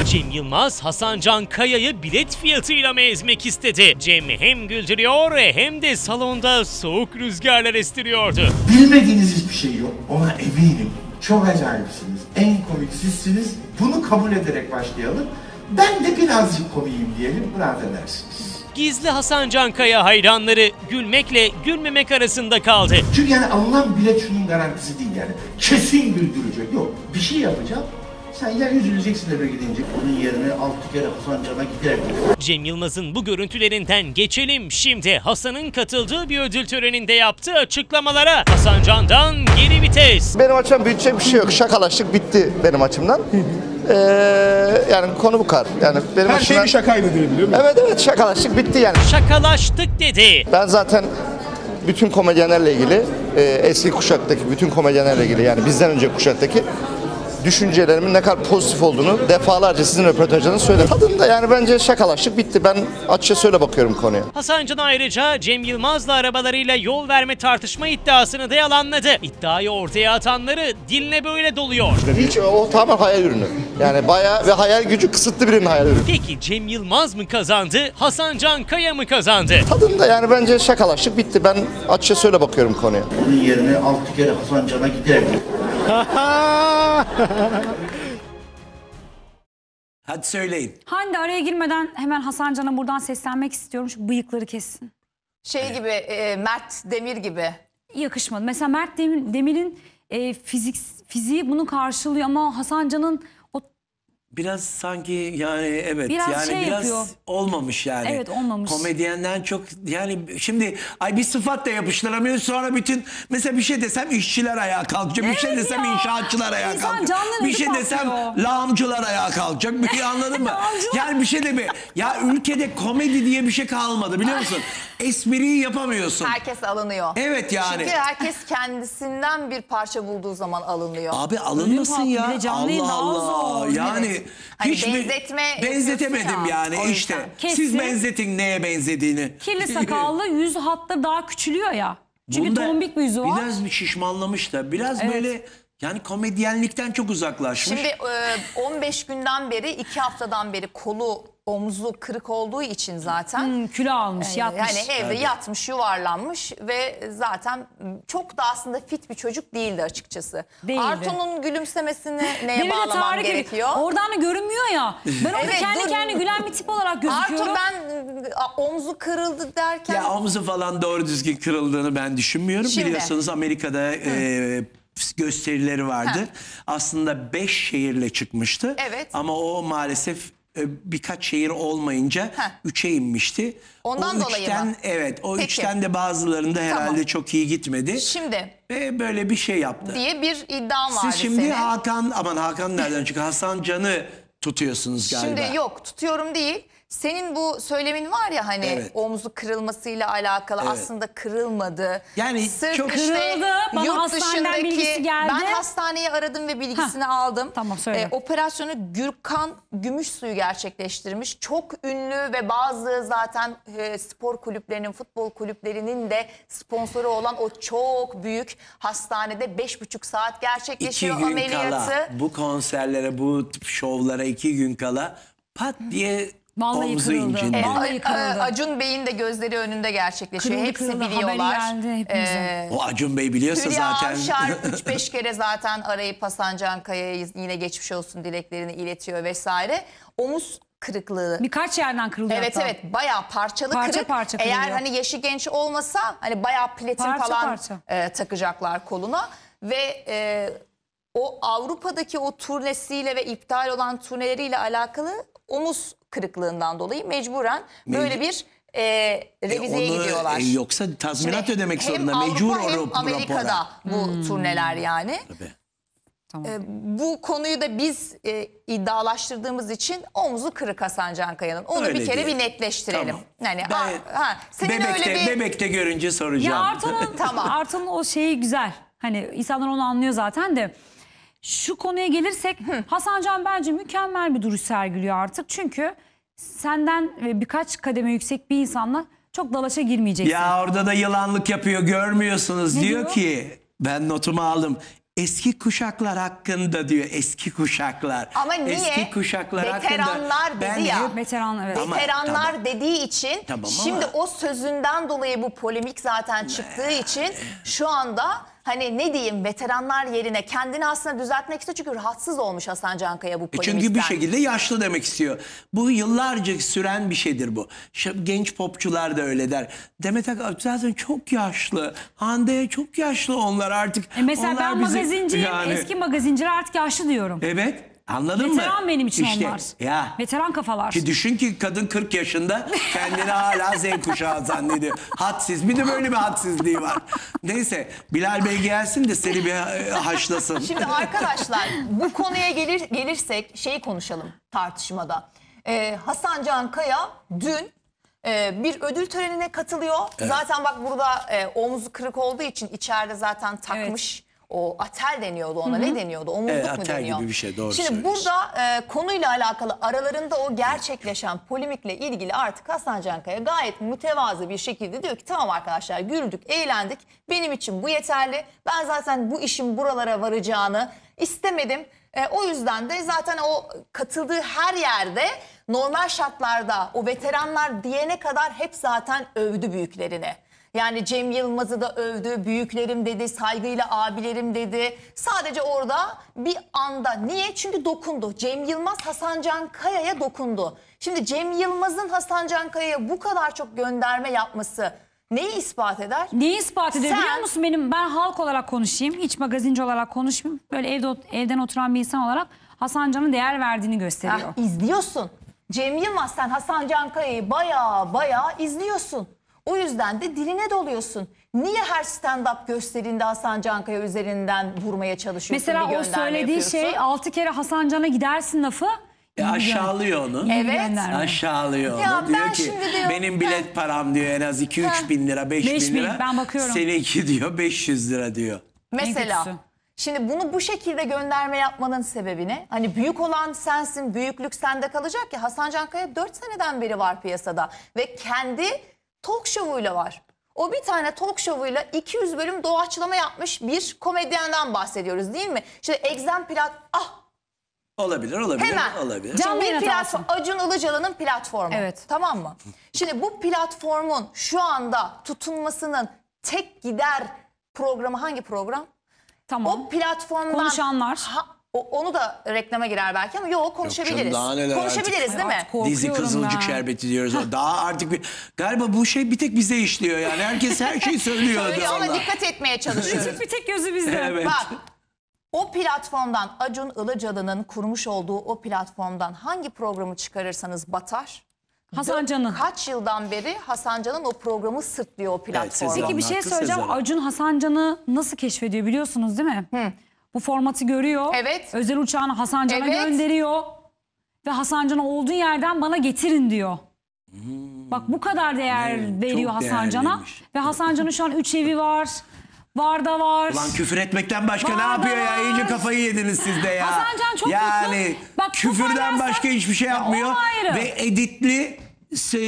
Cem Yılmaz Hasan Can Kaya'yı bilet fiyatıyla mı ezmek istedi? Cem hem güldürüyor hem de salonda soğuk rüzgarlar estiriyordu. Bilmediğiniz hiçbir şey yok. Ona eminim. Çok acayipsiniz. En komik sizsiniz. Bunu kabul ederek başlayalım. Ben de birazcık komiyim diyelim. Rahat edersiniz. Gizli Hasan Can Kaya hayranları gülmekle gülmemek arasında kaldı. Çünkü yani alınan bilet şunun garantisi değil yani. Kesin güldürecek. Yok. Bir şey yapacağım. Sen ya üzüleceksin eve gidince. Onun yerine 6 kere Hasan Can'a giderim. Cem Yılmaz'ın bu görüntülerinden geçelim. Şimdi Hasan'ın katıldığı bir ödül töreninde yaptığı açıklamalara. Hasan Can'dan geri vites. Benim açımdan büyütecek bir şey yok. Şakalaştık bitti benim açımdan. Yani konu bu kadar. Yani benim Her şey bir şakaydı diyebiliyor muyum? Evet şakalaştık bitti yani. Şakalaştık dedi. Ben zaten bütün komedyenlerle ilgili eski kuşaktaki bütün komedyenlerle ilgili yani bizden önce kuşaktaki düşüncelerimin ne kadar pozitif olduğunu defalarca sizin röportajlarınızda söyledim. Tadında yani bence şakalaştık bitti. Ben açıkça söyle bakıyorum konuya. Hasan Can ayrıca Cem Yılmaz'la arabalarıyla yol verme tartışma iddiasını da yalanladı. İddiayı ortaya atanları diline böyle doluyor. Hiç o tamamen hayal ürünü. Yani bayağı ve hayal gücü kısıtlı birinin hayal ürünü. Peki Cem Yılmaz mı kazandı, Hasan Can Kaya mı kazandı? Tadında yani bence şakalaştık bitti. Ben açıkça söyle bakıyorum konuya. Bunun yerine 6 kere Hasan Can'a giderim. Hadi söyleyin. Hande araya girmeden hemen Hasan Can'a buradan seslenmek istiyorum. Şu bıyıkları kessin. Şey gibi Mert Demir gibi. Yakışmadı. Mesela Mert Demir'in fiziği bunu karşılıyor ama Hasan Can'ın o Biraz sanki yani evet Biraz yani şey biraz yapıyor. olmamış yani. Evet, olmamış. Komedyenden çok yani şimdi bir sıfat da yapıştıramıyoruz sonra bütün mesela bir şey desem işçiler ayağa kalkacak. Bir şey desem ya. inşaatçılar ayağa İnsan kalkacak. canları Bir şey ödü desem patlıyor. lağımcılar ayağa kalkacak. Bir şey anladın mı? Yani bir şey de ya ülkede komedi diye bir şey kalmadı biliyor musun? espriyi yapamıyorsun. Herkes alınıyor. Evet yani. Çünkü herkes kendisinden bir parça bulduğu zaman alınıyor. Abi alınmasın ya. Bir de canlı yayın Allah daha Allah. zor. Yani Evet. Hani hiç mi benzetemedim yapıyorsun ya, yani o yüzden. işte. Kesin. Siz benzetin neye benzediğini. Kirli sakallı yüz hattı daha küçülüyor ya. Çünkü Bunda tombik bir yüzü var. Biraz bir şişmanlamış da. Biraz Evet. böyle yani komedyenlikten çok uzaklaşmış. Şimdi 15 günden beri 2 haftadan beri kolu omzu kırık olduğu için zaten Kilo almış, yatmış. yani evde yatmış, yuvarlanmış ve zaten çok da aslında fit bir çocuk değildi açıkçası. Değildi. Arto'nun gülümsemesini neye Beni de bağlamam tahrik ediyor. gerekiyor? Oradan da görünmüyor ya. Ben orada Evet, kendi dur. kendine gülen bir tip olarak gözüküyorum. Arto ben omzu kırıldı derken Ya omzu falan doğru düzgün kırıldığını ben düşünmüyorum. Şimdi. Biliyorsunuz Amerika'da gösterileri vardı. Aslında 5 şehirle çıkmıştı. Evet. Ama o maalesef birkaç şehir olmayınca 3'e inmişti. Ondan o dolayı üçten, mı? Evet, o Peki. 3'ten de bazılarında herhalde Tamam. çok iyi gitmedi. şimdi Ve böyle bir şey yaptı. diye bir iddiam vardı Siz şimdi senin. Hakan nereden çıktı? Hasan Can'ı tutuyorsunuz galiba. Şimdi yok tutuyorum değil. Senin bu söylemin var ya hani Evet. omzu kırılmasıyla alakalı Evet. aslında kırılmadı. Yani Sırf çok kırıldı. Bana yurt hastaneden dışındaki- bilgisi geldi. Ben hastaneyi aradım ve bilgisini aldım. Tamam, söyle. Operasyonu Gürkan Gümüşsu'yu gerçekleştirmiş. Çok ünlü ve bazı zaten spor kulüplerinin, futbol kulüplerinin de sponsoru olan o çok büyük hastanede 5,5 saat 2 gerçekleşiyor gün ameliyatı. kala bu konserlere, bu tip şovlara 2 gün kala pat diye Vallahi omzu kırıldı. incindi. Vallahi kırıldı. Acun Bey'in de gözleri önünde gerçekleşiyor. Kırıldı, Hepsi kırıldı. biliyorlar. Haberi geldi hepimize. O Acun Bey biliyorsa Hülya zaten. Avşar 3-5 kere zaten arayıp Hasan Cankaya'ya yine geçmiş olsun dileklerini iletiyor vesaire. Omuz kırıklığı. Birkaç yerden kırıldı Evet hatta. evet bayağı parçalı Parça kırık. parça Eğer kırılıyor. hani yaşı genç olmasa hani bayağı platin Parça falan parça. takacaklar koluna. Ve o Avrupa'daki o turnesiyle ve iptal olan turneleriyle alakalı omuz kırıklığından dolayı mecburen böyle bir revizeye onu, gidiyorlar. yoksa tazminat Şimdi ödemek hem zorunda. Avrupa Mecbur hem o Amerika'da rapora. bu turneler yani. Tabii. Tamam. Bu konuyu da biz iddialaştırdığımız için omzu kırık Hasan Cankaya'nın. Onu Öyle bir kere diyelim. bir netleştirelim. Tamam. Yani Ben senin öyle bir Bebekte görünce soracağım. Ya Arto'nun Tamam. Arto'nun o şeyi güzel. Hani insanlar onu anlıyor zaten de. Şu konuya gelirsek Hasan Can bence mükemmel bir duruş sergiliyor artık. Çünkü senden birkaç kademe yüksek bir insanla çok dalaşa girmeyeceksin. Ya orada da yılanlık yapıyor, görmüyorsunuz. Ne diyor diyor? ki ben notumu aldım. Eski kuşaklar hakkında diyor, eski kuşaklar. Ama niye? Eski kuşaklar Veteranlar hakkında. dedi ya. Veteran, evet. Ama- veteranlar tamam. dediği için Tamam şimdi ama- o sözünden dolayı bu polemik zaten çıktığı için şu anda hani ne diyeyim veteranlar yerine kendini aslında düzeltmek istiyor çünkü rahatsız olmuş Hasan Cankaya bu polemikten. Çünkü bir şekilde yaşlı demek istiyor. Bu yıllarca süren bir şeydir bu. Genç popçular da öyle der. Demet Akalın zaten çok yaşlı. Hande çok yaşlı onlar artık. Mesela Onlar ben bizi- magazinciyim. Yani- Eski magazinciler artık yaşlı diyorum. Evet. Anladın mı? Veteran benim için İşte, onlar. Ya. Veteran kafalar. Ki düşün ki kadın 40 yaşında kendini hala Z kuşağı zannediyor. Hadsiz. Bir de böyle bir hadsizliği var. Neyse Bilal Bey gelsin de seni bir haşlasın. Şimdi arkadaşlar bu konuya gelirsek şeyi konuşalım tartışmada. Hasan Cankaya dün bir ödül törenine katılıyor. Evet. Zaten bak burada omzu kırık olduğu için içeride zaten takmış. O atel deniyordu ona. Ne deniyordu? Omuzluk Evet, mu atel deniyor? gibi bir şey, doğru Şimdi söylüyorsun. burada konuyla alakalı aralarında o gerçekleşen polemikle ilgili artık Hasan Cankaya gayet mütevazı bir şekilde diyor ki tamam arkadaşlar güldük, eğlendik. Benim için bu yeterli. Ben zaten bu işin buralara varacağını istemedim. O yüzden de zaten o katıldığı her yerde normal şartlarda o veteranlar diyene kadar hep zaten övdü büyüklerini. Yani Cem Yılmaz'ı da övdü, büyüklerim dedi, saygıyla abilerim dedi. Sadece orada bir anda. Niye? Çünkü dokundu. Cem Yılmaz Hasan Cankaya'ya dokundu. Şimdi Cem Yılmaz'ın Hasan Cankaya'ya bu kadar çok gönderme yapması neyi ispat eder? Neyi ispat eder Sen- biliyor musun? Ben halk olarak konuşayım. Hiç magazinci olarak konuşmayayım. Böyle evden oturan bir insan olarak Hasan Can'ın değer verdiğini gösteriyor. İzliyorsun. Cem Yılmaz sen Hasan Cankaya'yı bayağı izliyorsun. O yüzden de diline doluyorsun. Niye her stand-up gösterinde Hasan Cankaya üzerinden vurmaya çalışıyorsun? Mesela bir o gönderme söylediği yapıyorsun? şey 6 kere Hasan Can'a gidersin lafı Aşağılıyor onu. Evet. Aşağılıyor onu. Ya diyor ben ki şimdi diyor, benim bilet param diyor en az 2-3 bin lira, 5 bin lira. Ben bakıyorum. Seninki diyor 500 lira diyor. Mesela kötüsü. şimdi bunu bu şekilde gönderme yapmanın sebebi ne? Hani büyük olan sensin, büyüklük sende kalacak ya. Hasan Can Kaya 4 seneden beri var piyasada ve kendi talk show'uyla var. O bir tane talk show'uyla 200 bölüm doğaçlama yapmış bir komedyenden bahsediyoruz değil mi? İşte Exemplat Olabilir. hemen. Olabilir. Canlı Şimdi yayın bir platform, hatası. Acun Ilıcalı'nın platformu. Evet. Tamam mı? Şimdi bu platformun şu anda tutunmasının tek gider programı hangi program? Tamam. O platformdan... Konuşanlar. Onu da reklama girer belki ama yok konuşabiliriz. daha neler Konuşabiliriz değil mi? Artık Dizi korkuyorum Kızılcık ben. Şerbeti diyoruz. Daha artık galiba bu şey bir tek bize işliyor yani. Herkes her şeyi söylüyor. Söylüyor ama Allah. dikkat etmeye çalışıyoruz. Bir tek gözü bizde. Evet. Bak o platformdan Acun Ilıcalı'nın kurmuş olduğu o platformdan hangi programı çıkarırsanız batar. Hasan Can'ın. Kaç yıldan beri Hasan Can'ın o programı sırtlıyor o platformda. Sezen Peki bir şey Hakkı, söyleyeceğim. Sezen. Acun Hasan Can'ı nasıl keşfediyor biliyorsunuz değil mi? Bu formatı görüyor. Evet. Özel uçağını Hasan Can'a Evet. gönderiyor. Ve Hasan Can'a olduğu yerden bana getirin diyor. Bak bu kadar değer Evet, veriyor çok Hasan Can'a. değerliymiş. Ve Hasan Can'ın şu an 3 evi var. Varda var. Lan küfür etmekten başka ne Var yapıyor da ya? var. İyice kafayı yediniz siz de ya. Hasan Can çok yani, mutlu. Bak, küfürden toparlarsak- başka hiçbir şey Ya, yapmıyor. o ayrı. Ve editli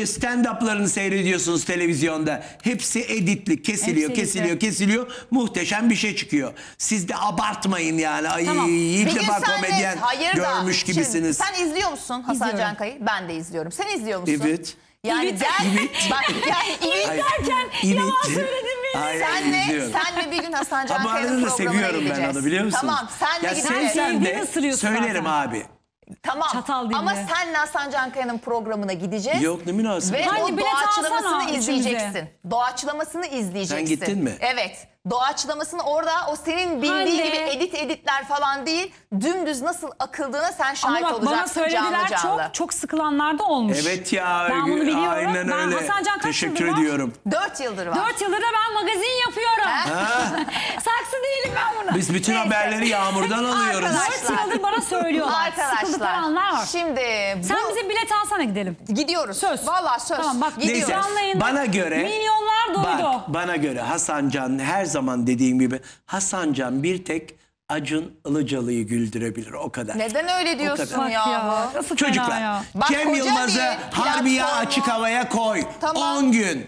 stand-up'larını seyrediyorsunuz televizyonda. Hepsi editli. Kesiliyor, Hepsi kesiliyor, editli. kesiliyor. Muhteşem bir şey çıkıyor. Siz de abartmayın yani. Ay, Tamam. ilk Bir gün defa senle- komedyen Hayır da, görmüş şimdi gibisiniz. sen izliyor musun Hasan İzliyorum. Can Kaya'yı? Ben de izliyorum. Sen izliyor musun? Evet. Yani Evet. gel. Bak yani evet. Yalan söyledim mi? Hayır, Senle, izliyorum. senle bir gün Hasan Ha, Can bu arada Kaya'nın da programına seviyorum ben gideceğiz. onu biliyor musun? Tamam senle Ya gideceğiz. sevsem Sevdiğini de ısırıyorsun söylerim zaten. abi. Tamam Çatal dilli. ama senle Hasan Can Kaya'nın programına gideceğiz. Yok ne münasebet. Ve Hani o bilet alsana doğaçlamasını üçümüze. izleyeceksin. Doğaçlamasını izleyeceksin. Sen gittin mi? Evet. Doğaçlamasını orada o senin bildiğin Hande. gibi editler falan değil. Dümdüz nasıl akıldığına sen Ama şahit bak bana olacaksın söylediler canlı canlı. çok sıkılanlar da olmuş. Evet ya. Ben bunu biliyorum. Aynen Ben öyle. Hasan Can kaç Teşekkür yıldır var? ediyorum. 4 yıldır var. 4 yıldır da ben magazin yapıyorum. Saksı değilim ben buna. Biz bütün Neyse. haberleri Yağmur'dan alıyoruz. Arkadaşlar. 4 yıldır bana söylüyorlar. Sıkıldıklanlar var. Şimdi Sen bize bilet alsana gidelim. gidiyoruz. Söz. Vallahi söz. Tamam, bak, gidiyoruz. Neyse Canlı yayında bana göre milyonlar doydu. bak, bana göre Hasan Can her zaman dediğim gibi Hasan Can bir tek Acun Ilıcalı'yı güldürebilir o kadar. Neden öyle diyorsun kadar. Bak ya? nasıl Çocuklar fena ya. Bak, Cem koca Yılmaz'ı bir Harbiye platformu. açık havaya koy. Tamam. 10 gün.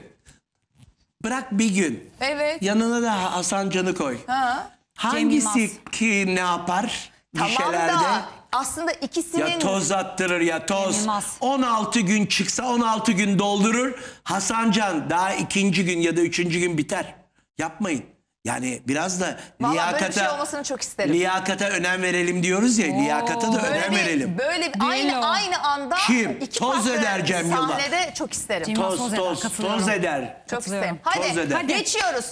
Bırak bir gün. Evet. Yanına da Hasan Can'ı koy. Ha. Hangisi Yılmaz. ki ne yapar? Tamam Gişelerde. da aslında ikisinin... Ya toz attırır ya toz. Yılmaz. 16 gün çıksa 16 gün doldurur. Hasan Can daha ikinci gün ya da üçüncü gün biter. Yapmayın. Yani biraz da Vallahi böyle bir şey liyakata, olmasını çok isterim. liyakata önem verelim diyoruz ya. Liyakata da önem verelim. Böyle bir Düello. aynı anda Kim? iki Toz farklı eder Cem Yılmaz. sahnede çok isterim. Cem- Toz Toz eder, toz katılıyorum. toz eder. Çok isterim. Katılıyorum. Hadi, Toz eder. geçiyoruz.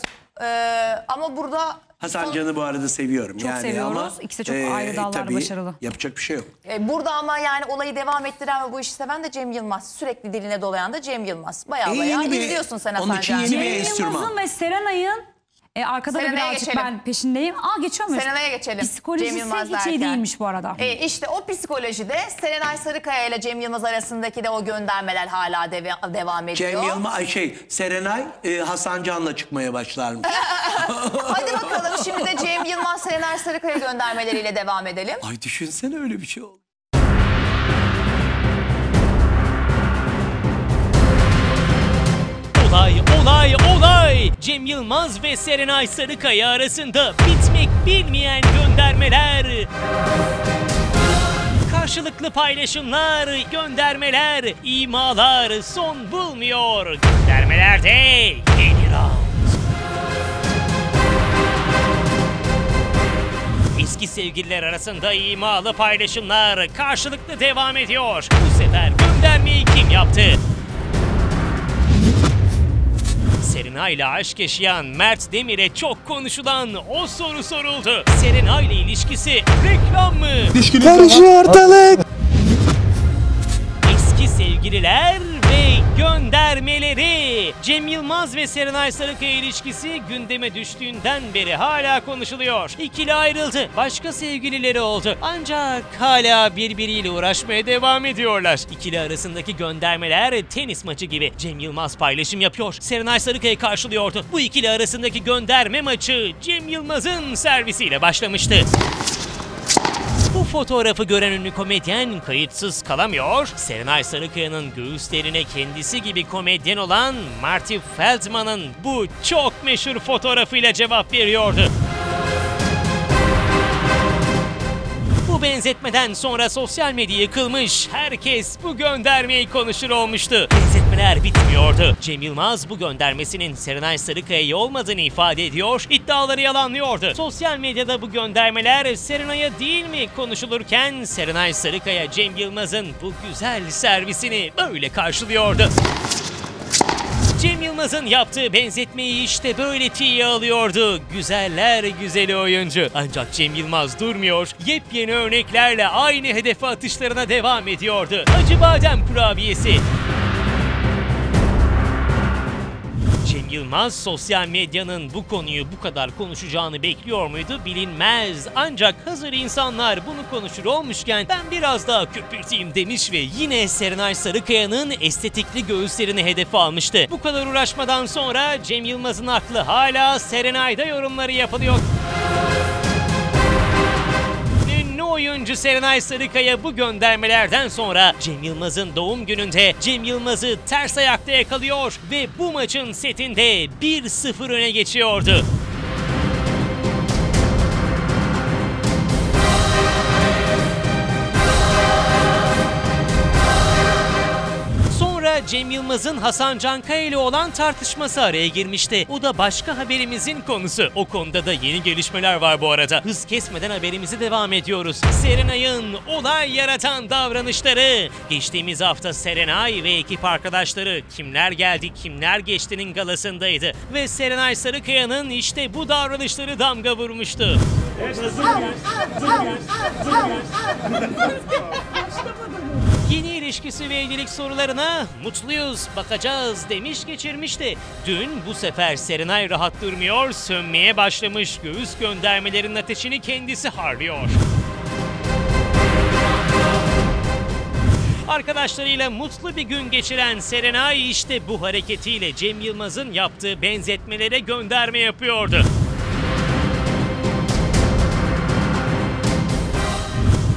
Ama burada Hasan Can'ı bu arada seviyorum. Çok yani seviyoruz. ama, İkisi de çok ayrı dallarda tabii başarılı. Yapacak bir şey yok. burada ama yani olayı devam ettiren ve bu işi seven de Cem Yılmaz. Sürekli diline dolayan da Cem Yılmaz. Baya baya yeni bir- izliyorsun sen onun Hasan için Can'ı. yeni bir Cem enstrüman. Yılmaz'ın ve Serenay'ın arkada da Serenay'a birazcık geçelim. ben peşindeyim. Geçiyor muyuz? Serenay'a geçelim. Cem Psikolojisi Yılmaz hiç iyi derken. değilmiş bu arada. İşte o psikolojide Serenay Sarıkaya ile Cem Yılmaz arasındaki de o göndermeler hala devam ediyor. Cem Yılmaz, Serenay Hasan Can'la çıkmaya başlarmış. Hadi bakalım şimdi de Cem Yılmaz Serenay Sarıkaya göndermeleriyle devam edelim. Ay düşünsene öyle bir şey oldu. Olay! Cem Yılmaz ve Serenay Sarıkaya arasında bitmek bilmeyen göndermeler. Karşılıklı paylaşımlar, göndermeler, imalar son bulmuyor. Göndermelerde yeni round. Eski sevgililer arasında imalı paylaşımlar karşılıklı devam ediyor. Bu sefer göndermeyi kim yaptı? Serenay ile aşk yaşayan Mert Demir'e çok konuşulan o soru soruldu. Serenay ile ilişkisi reklam mı? Karışıyor ortalık. Eski sevgililer ve göndermeleri. ki Cem Yılmaz ve Serenay Sarıkaya ilişkisi gündeme düştüğünden beri hala konuşuluyor. İkili ayrıldı, başka sevgilileri oldu. Ancak hala birbiriyle uğraşmaya devam ediyorlar. İkili arasındaki göndermeler tenis maçı gibi. Cem Yılmaz paylaşım yapıyor, Serenay Sarıkaya karşılıyordu. Bu ikili arasındaki gönderme maçı Cem Yılmaz'ın servisiyle başlamıştı. Bu fotoğrafı gören ünlü komedyen kayıtsız kalamıyor. Serenay Sarıkaya'nın göğüslerine kendisi gibi komedyen olan Marty Feldman'ın bu çok meşhur fotoğrafıyla cevap veriyordu. Bu benzetmeden sonra sosyal medya yıkılmış, herkes bu göndermeyi konuşur olmuştu. Benzetmeler bitmiyordu. Cem Yılmaz bu göndermesinin Serenay Sarıkaya'ya olmadığını ifade ediyor, iddiaları yalanlıyordu. Sosyal medyada bu göndermeler Serenay'a değil mi konuşulurken Serenay Sarıkaya Cem Yılmaz'ın bu güzel servisini böyle karşılıyordu. Cem Yılmaz'ın yaptığı benzetmeyi işte böyle tiye alıyordu güzeller güzeli oyuncu. Ancak Cem Yılmaz durmuyor, yepyeni örneklerle aynı hedefe atışlarına devam ediyordu. Acıbadem kurabiyesi. Cem Yılmaz sosyal medyanın bu konuyu bu kadar konuşacağını bekliyor muydu bilinmez. Ancak hazır insanlar bunu konuşur olmuşken ben biraz daha köpürteyim demiş ve yine Serenay Sarıkaya'nın estetikli göğüslerini hedefe almıştı. Bu kadar uğraşmadan sonra Cem Yılmaz'ın aklı hala Serenay'da yorumları yapılıyor. Oyuncu Serenay Sarıkaya bu göndermelerden sonra Cem Yılmaz'ın doğum gününde Cem Yılmaz'ı ters ayakta yakalıyor ve bu maçın setinde 1-0 öne geçiyordu. Cem Yılmaz'ın Hasan Cankaya ile olan tartışması araya girmişti. O da başka haberimizin konusu. O konuda da yeni gelişmeler var bu arada. Hız kesmeden haberimize devam ediyoruz. Serenay'ın olay yaratan davranışları. Geçtiğimiz hafta Serenay ve ekip arkadaşları Kimler Geldi Kimler Geçti'nin galasındaydı. Ve Serenay Sarıkaya'nın işte bu davranışları damga vurmuştu. Yeni ilişkisi ve evlilik sorularına mutluyuz, bakacağız demiş geçirmişti. Dün bu sefer Serenay rahat durmuyor, sönmeye başlamış göğüs göndermelerinin ateşini kendisi harlıyor. Arkadaşlarıyla mutlu bir gün geçiren Serenay işte bu hareketiyle Cem Yılmaz'ın yaptığı benzetmelere gönderme yapıyordu.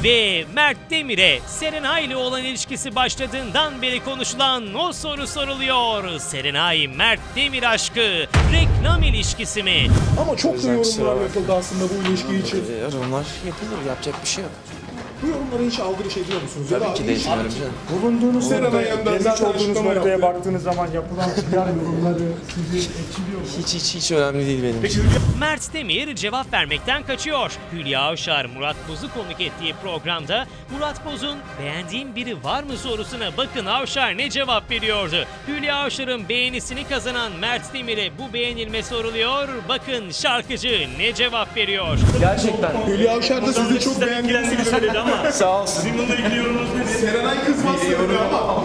Ve Mert Demir'e Serenay ile olan ilişkisi başladığından beri konuşulan o soru soruluyor. Serenay Mert Demir aşkı reklam ilişkisi mi? Ama çok da yorumlar yapıldı aslında bu ilişki için. Yorumlar yapılır, yapacak bir şey yok. Bu yorumlara hiç aldırış ediyor musunuz? Tabii ki de etmiyorum canım. Bulunduğunuz gelmiş olduğunuz noktaya baktığınız zaman yapılan PR yorumları sizi etkiliyor mu? Hiç önemli değil benim için. Mert Demir cevap vermekten kaçıyor. Hülya Avşar Murat Boz'u konuk ettiği programda Murat Boz'un beğendiğin biri var mı sorusuna bakın Avşar ne cevap veriyordu. Hülya Avşar'ın beğenisini kazanan Mert Demir'e bu beğenilme soruluyor. Bakın şarkıcı ne cevap veriyor. Gerçekten. Hülya Avşar da sizi çok beğendiğini söyledi ama. Sağ olsun. Sizin bununla ilgili yorumunuz nedir? Serenay kızmaz söyledi ama.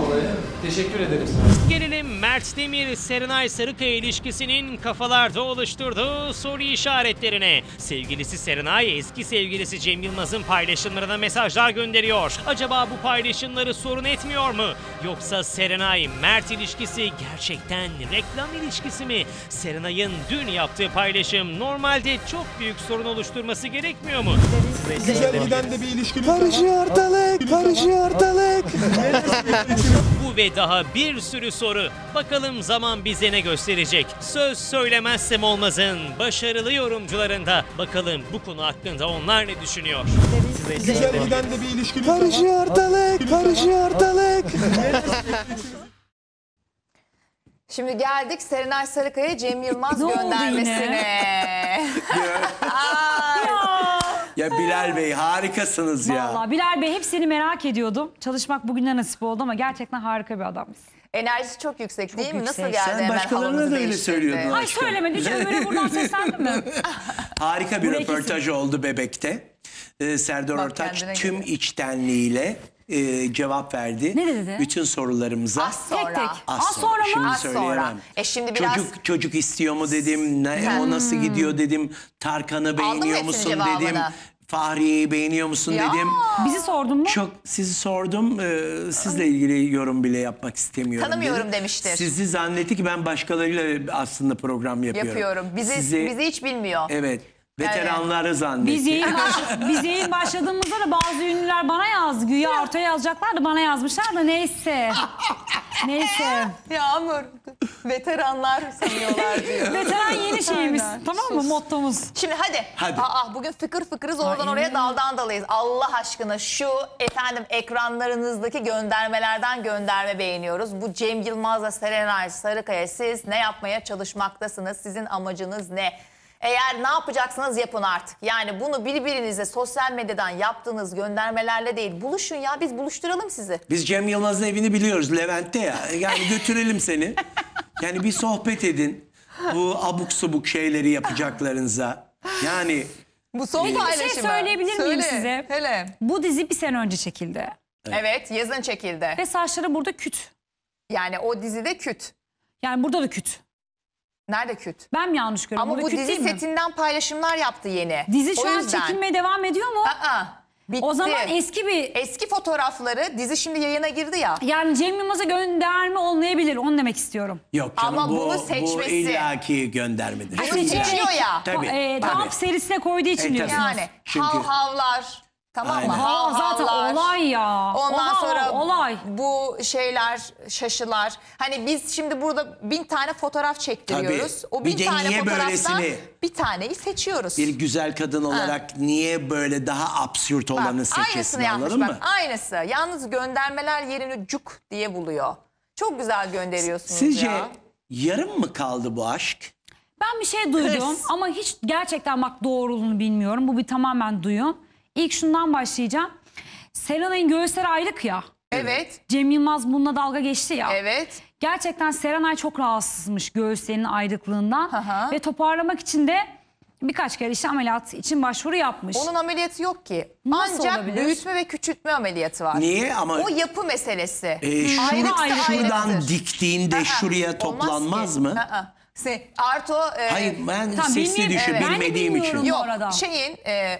Teşekkür ederim. Gelelim Mert Demir Serenay Sarıkaya ilişkisinin kafalarda oluşturduğu soru işaretlerine. Sevgilisi Serenay eski sevgilisi Cem Yılmaz'ın paylaşımlarına mesajlar gönderiyor. Acaba bu paylaşımları sorun etmiyor mu? Yoksa Serenay Mert ilişkisi gerçekten reklam ilişkisi mi? Serenay'ın dün yaptığı paylaşım normalde çok büyük sorun oluşturması gerekmiyor mu? Güzel giden de bir ilişkiniz Karışıyor ortalık. Bu ve daha bir sürü soru. Bakalım zaman bize ne gösterecek? Söz söylemezsem olmazın başarılı yorumcularında. Bakalım bu konu hakkında onlar ne düşünüyor? Güzel giden de bir ilişkiniz Karışıyor ortalık. Şimdi geldik Serenay Sarıkaya Cem Yılmaz Ne oldu göndermesine. Ya Bilal Bey harikasınız ya. Vallahi Bilal Bey hep seni merak ediyordum. Çalışmak bugüne nasip oldu ama gerçekten harika bir adamsın. Enerjisi çok yüksek değil mi? Nasıl yüksek. geldi Sen hemen başkalarına havamızı da öyle değiştirdi? söylüyordun. Ay söylemedi. Hiç Ömer'e buradan seslendi mi? Harika bir Buraya röportaj oldu Bebek'te. Serdar Bak Ortaç kendine tüm geliyor. içtenliğiyle cevap verdi. Ne dedi? Bütün sorularımıza. Az sonra. Tek tek. Az Az sonra mı? Şimdi Az sonra. söyleyemem. Şimdi biraz... Çocuk istiyor mu dedim. O nasıl gidiyor dedim. Tarkan'ı beğeniyor hepsinin musun cevabını? dedim. Fahriye'yi beğeniyor musun Ya. dedim. Bizi sordun mu? Çok sizi sordum. Sizle ilgili yorum bile yapmak istemiyorum. Tanımıyorum dedi. demiştir. Sizi zannetti ki ben başkalarıyla aslında program yapıyorum. Bizi hiç bilmiyor. Evet. Veteranları zannetti. Biz yayın başladığımızda da bazı ünlüler bana yazdı. Güya Arto'ya yazacaklar da bana yazmışlar da neyse. Neyse. Yağmur, veteranlar sanıyorlar diyor. Veteran yeni şeyimiz. Aynen. Tamam mı? Mottomuz. Şimdi hadi. Hadi. Bugün fıkır fıkırız oradan oraya daldan dalayız. Allah aşkına şu ekranlarınızdaki göndermelerden gönderme beğeniyoruz. Bu Cem Yılmaz'la Serenay Sarıkaya, siz ne yapmaya çalışmaktasınız? Sizin amacınız ne? Eğer ne yapacaksınız yapın artık. Yani bunu birbirinize sosyal medyadan yaptığınız göndermelerle değil. Buluşun ya, biz buluşturalım sizi. Biz Cem Yılmaz'ın evini biliyoruz, Levent'te ya. Yani götürelim seni. Yani bir sohbet edin. Bu abuk subuk şeyleri yapacaklarınıza. Yani Bu son Bir paylaşımı. şey söyleyebilir miyim Söyle, size? Hele. Bu dizi bir sene önce çekildi. Evet, yazın çekildi. Ve saçları burada küt. Yani o dizide küt. Yani burada da küt. Nerede küt? Ben mi yanlış görüyorum? Ama Burada bu küt dizi değil mi? setinden paylaşımlar yaptı yeni. Dizi O şu an yüzden. çekilmeye devam ediyor mu? Bitti. O zaman eski fotoğrafları, dizi şimdi yayına girdi ya. Yani Cem Yılmaz'a gönderme olmayabilir, onu demek istiyorum. yok canım, Ama bunu bu seçmesi. illaki göndermedir. Bunu Çünkü- seçiyor ya. Tabii. Dump serisine koyduğu için tabii. diyorsunuz. Yani Çünkü- havlar. Tamam mı? Aynen. Aa, zaten Havlar. olay ya. Ondan sonra olay. bu şeyler, şaşılar. Hani biz şimdi burada 1000 tane fotoğraf çektiriyoruz. Tabii. O 1000 Bir de tane niye fotoğraftan böylesini- bir taneyi seçiyoruz. Bir güzel kadın olarak niye böyle daha absürt olanı Aynısını seçesin, yapmış anladın bak. mı? Aynısı. Yalnız göndermeler yerini cuk diye buluyor. Çok güzel gönderiyorsunuz Sizce ya. yarım mı kaldı bu aşk? Ben bir şey duydum Hırs. ama hiç gerçekten bak doğruluğunu bilmiyorum. Bu bir tamamen duyum. İlk şundan başlayacağım. Serenay'ın göğüsleri ayrık ya. Evet. Cem Yılmaz bununla dalga geçti ya. Evet. Gerçekten Serenay çok rahatsızmış göğüslerinin ayrıklığından. Aha. Ve toparlamak için de birkaç kere işte ameliyat için başvuru yapmış. Onun ameliyatı yok ki. Nasıl Ancak olabilir? büyütme ve küçültme ameliyatı var. Niye? Ama O yapı meselesi. şuradan ayrıktır. diktiğinde Aa, şuraya olmaz toplanmaz ki. mı? Aa. Arto Hayır, ben Tamam, sesli bilmiyorum. düşün Evet. Ben de bilmediğim bilmiyorum. için. Bu yok arada.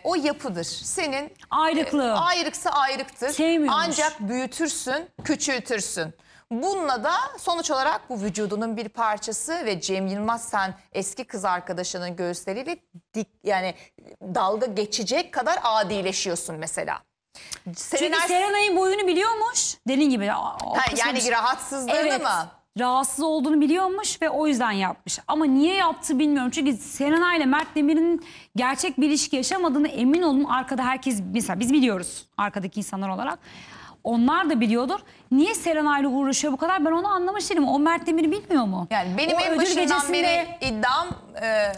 o yapıdır. Senin Ayrıklığı. ayrıksa ayrıktır. Sevmiyormuş. Ancak büyütürsün, küçültürsün. Bununla da sonuç olarak bu vücudunun bir parçası ve Cem Yılmaz sen eski kız arkadaşının göğüsleriyle yani dalga geçecek kadar adileşiyorsun mesela. Çünkü Serenay'ın boyunu biliyormuş. Dediğin gibi. Yani rahatsızlığını Evet. mı? Rahatsız olduğunu biliyormuş ve o yüzden yapmış. Ama niye yaptı bilmiyorum. Çünkü Serenay ile Mert Demir'in gerçek bir ilişki yaşamadığını emin olun. Arkada herkes, mesela biz biliyoruz arkadaki insanlar olarak. Onlar da biliyordur. Niye Serenay ile uğraşıyor bu kadar, ben onu anlamış değilim. O Mert Demir'i bilmiyor mu? Yani benim O en ödül başından gecesinde- beri iddiam